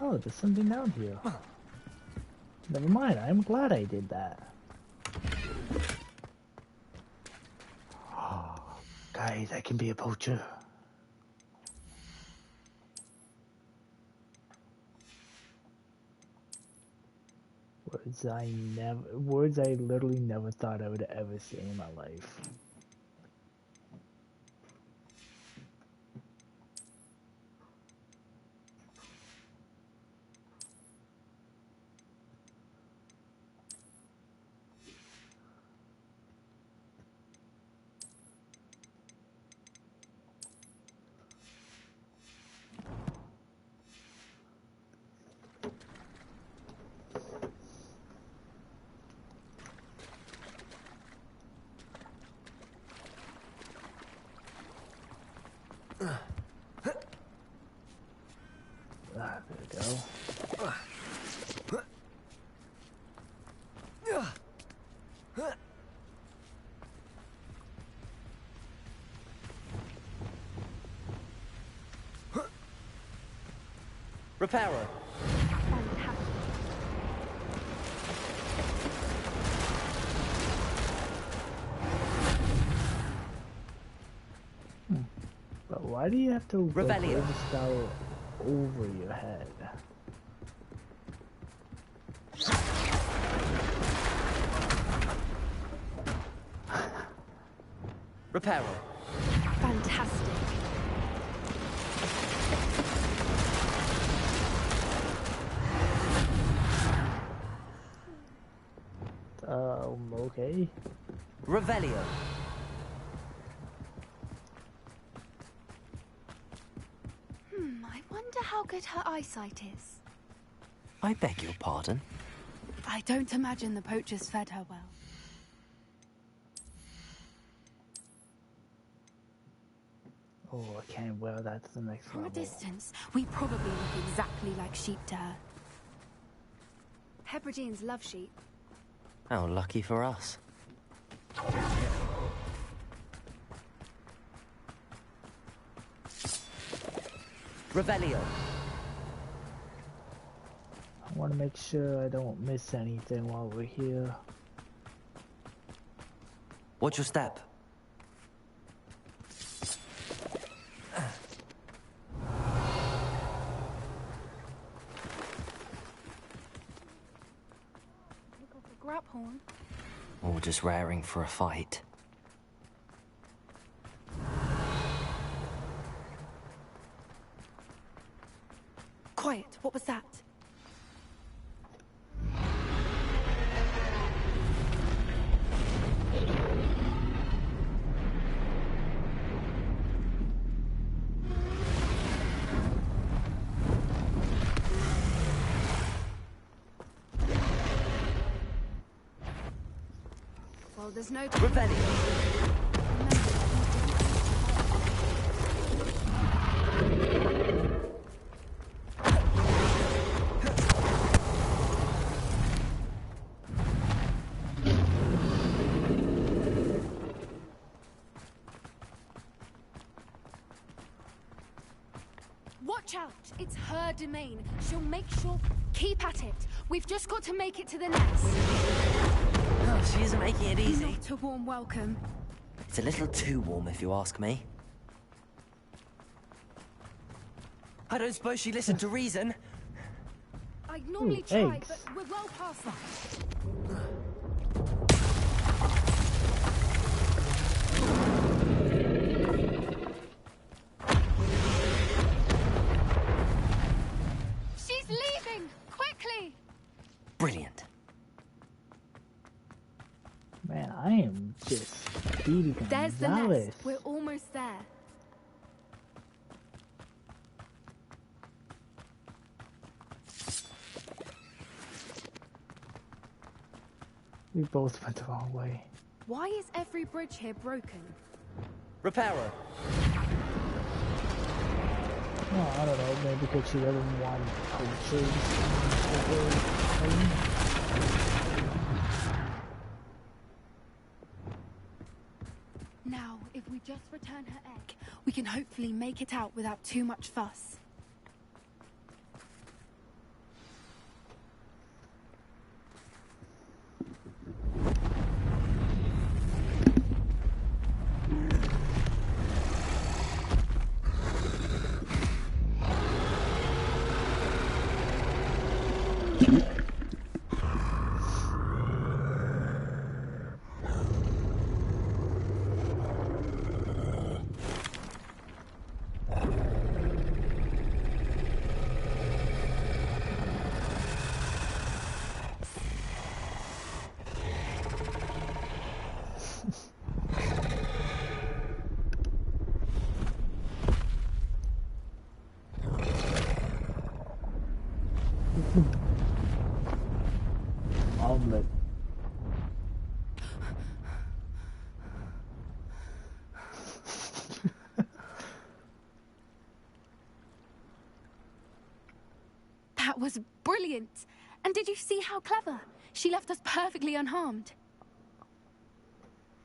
Oh, there's something down here. Never mind, I'm glad I did that. Oh, guys, I can be a poacher. Words I literally never thought I would ever say in my life. There we go. Repairer. But why do you have to put Revelio. the spell over your head? Repairer. Fantastic. Okay. Revelio. I wonder how good her eyesight is. I beg your pardon? I don't imagine the poachers fed her well. Oh, I can't wear that to the next From a level. distance, we probably look exactly like sheep to her. Hebrideans love sheep. How lucky for us. Revelio. I want to make sure I don't miss anything while we're here. Watch your step. Pick off the grab horn. Or just raring for a fight. Quiet, what was that? Well, there's no Revelio. Watch out! It's her domain. She'll make sure... Keep at it. We've just got to make it to the nest. Oh, she isn't making it easy. Not a warm welcome. It's a little too warm, if you ask me. I don't suppose she listened to reason. I'd normally Ooh, try, eggs. but we're well past that. She's leaving! Quickly! Brilliant. Man, I am just Speedy There's the Gonzalez. nest. We're almost there. We both went the wrong way. Why is every bridge here broken? Repairer. Well, I don't know, maybe because she doesn't want poachers. Now, if we just return her egg, we can hopefully make it out without too much fuss. Omelet. That was brilliant. And did you see how clever? She left us perfectly unharmed.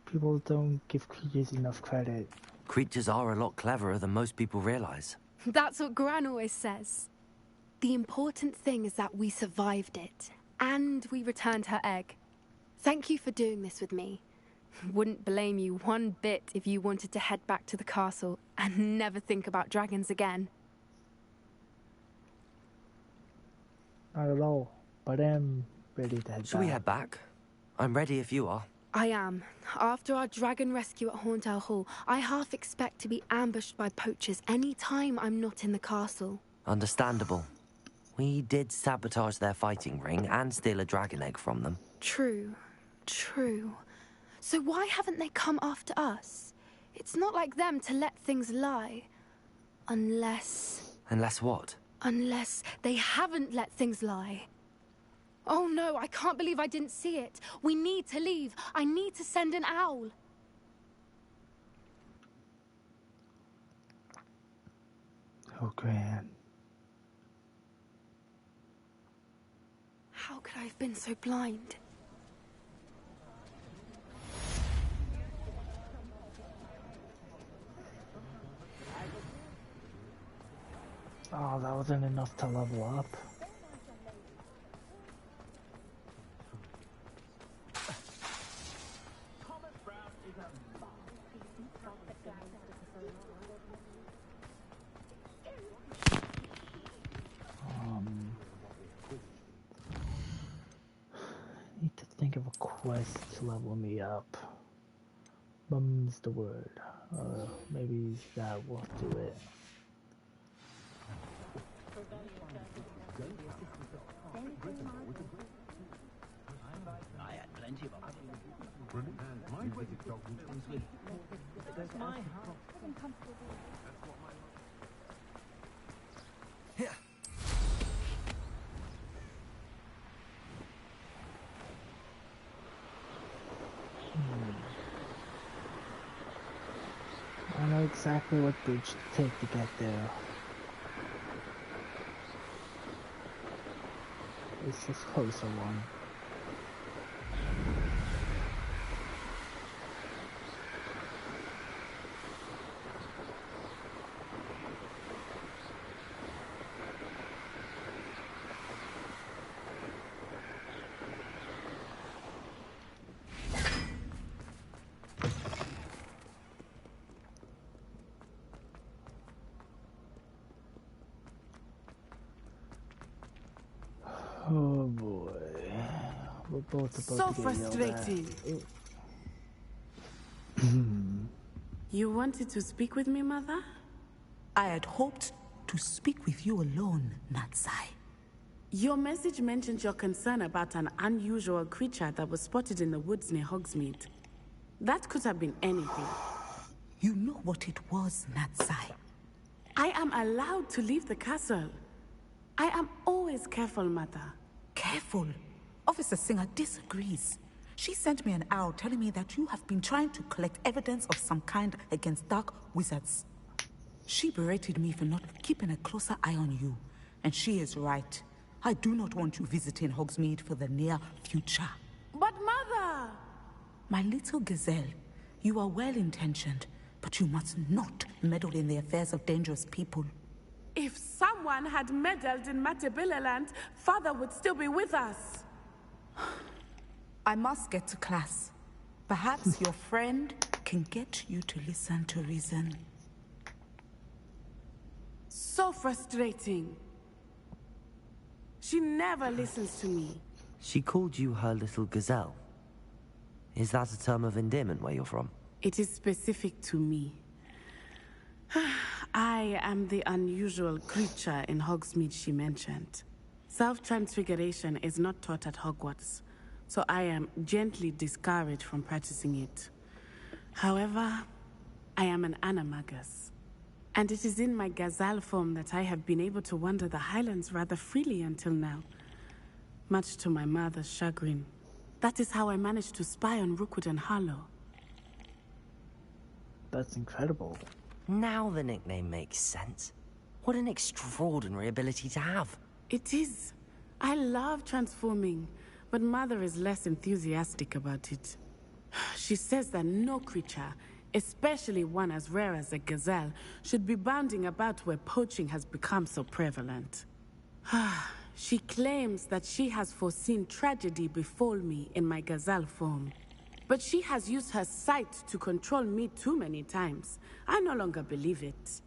People don't give creatures enough credit. Creatures are a lot cleverer than most people realize. That's what Gran always says. The important thing is that we survived it, and we returned her egg. Thank you for doing this with me. Wouldn't blame you one bit if you wanted to head back to the castle and never think about dragons again. Not at all, but I'm ready to head back. Shall we head back? I'm ready if you are. I am. After our dragon rescue at Horntail Hall, I half expect to be ambushed by poachers any time I'm not in the castle. Understandable. We did sabotage their fighting ring and steal a dragon egg from them. True. So why haven't they come after us? It's not like them to let things lie. Unless... Unless what? Unless they haven't let things lie. Oh no, I can't believe I didn't see it. We need to leave. I need to send an owl. Oh, Gran. How could I have been so blind? Oh, that wasn't enough to level up. I need to think of a quest to level me up. Mum's the word. Maybe that won't do it. I had plenty of opportunities. My wicked dog comes with because my heart isn't comfortable. That's what my Here. I know exactly what bridge to take to get there. It's this closer one. Oh boy. We're both about So to get yelled at. frustrating. You wanted to speak with me, Mother? I had hoped to speak with you alone, Natsai. Your message mentioned your concern about an unusual creature that was spotted in the woods near Hogsmeade. That could have been anything. You know what it was, Natsai. I am allowed to leave the castle. I am always careful, Mother. Careful? Officer Singer disagrees. She sent me an owl telling me that you have been trying to collect evidence of some kind against dark wizards. She berated me for not keeping a closer eye on you. And she is right. I do not want you visiting Hogsmeade for the near future. But Mother! My little gazelle, you are well-intentioned, but you must not meddle in the affairs of dangerous people. If someone had meddled in Matabeleland, Father would still be with us. I must get to class. Perhaps your friend can get you to listen to reason. So frustrating. She never listens to me. She called you her little gazelle. Is that a term of endearment where you're from? It is specific to me. I am the unusual creature in Hogsmeade she mentioned. Self-transfiguration is not taught at Hogwarts, so I am gently discouraged from practicing it. However, I am an animagus, and it is in my gazelle form that I have been able to wander the Highlands rather freely until now, much to my mother's chagrin. That is how I managed to spy on Rookwood and Harlow. That's incredible. Now the nickname makes sense. What an extraordinary ability to have. It is. I love transforming, but Mother is less enthusiastic about it. She says that no creature, especially one as rare as a gazelle, should be bounding about where poaching has become so prevalent. She claims that she has foreseen tragedy befall me in my gazelle form. But she has used her sight to control me too many times. I no longer believe it.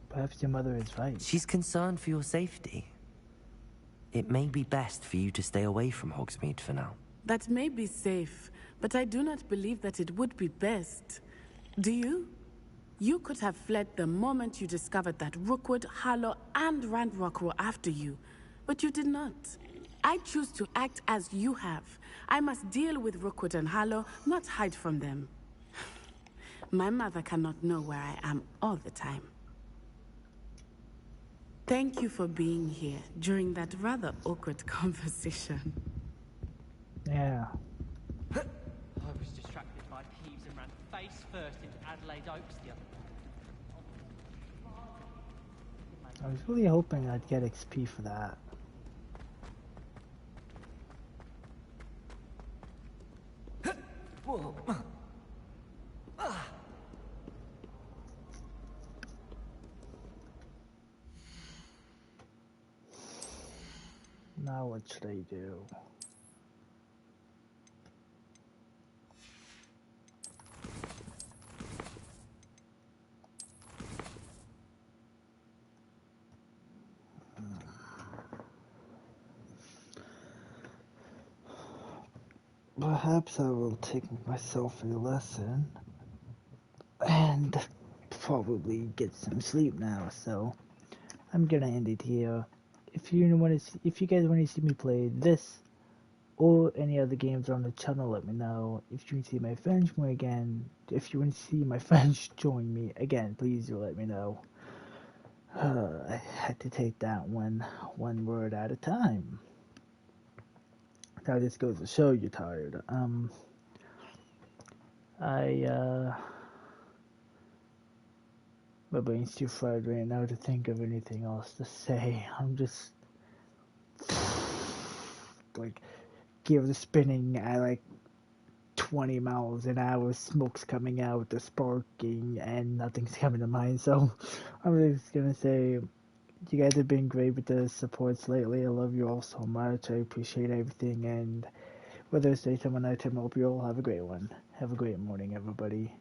Perhaps your mother is right. She's concerned for your safety. It may be best for you to stay away from Hogsmeade for now. That may be safe, but I do not believe that it would be best. Do you? You could have fled the moment you discovered that Rookwood, Harlow, and Ranrock were after you, but you did not. I choose to act as you have. I must deal with Rookwood and Harlow, not hide from them. My mother cannot know where I am all the time. Thank you for being here during that rather awkward conversation. Yeah. I was distracted by Peeves and ran face first into Adelaide Oaks the other day. I was really hoping I'd get XP for that. Whoa. Now what should I do? Perhaps I will take myself a lesson and probably get some sleep now. So I'm gonna end it here. If you guys want to see me play this or any other games on the channel, let me know. If you want to see my friends more again, if you want to see my friends join me again, please do let me know. I had to take that one word at a time. Now this goes to show you're tired. My brain's too fried right now to think of anything else to say. I'm just like gears spinning at like 20 miles an hour, smoke's coming out, the sparking, and nothing's coming to mind. So I'm just gonna say, you guys have been great with the supports lately. I love you all so much. I appreciate everything, and whether it's daytime or nighttime, I hope you all have a great one. Have a great morning, everybody.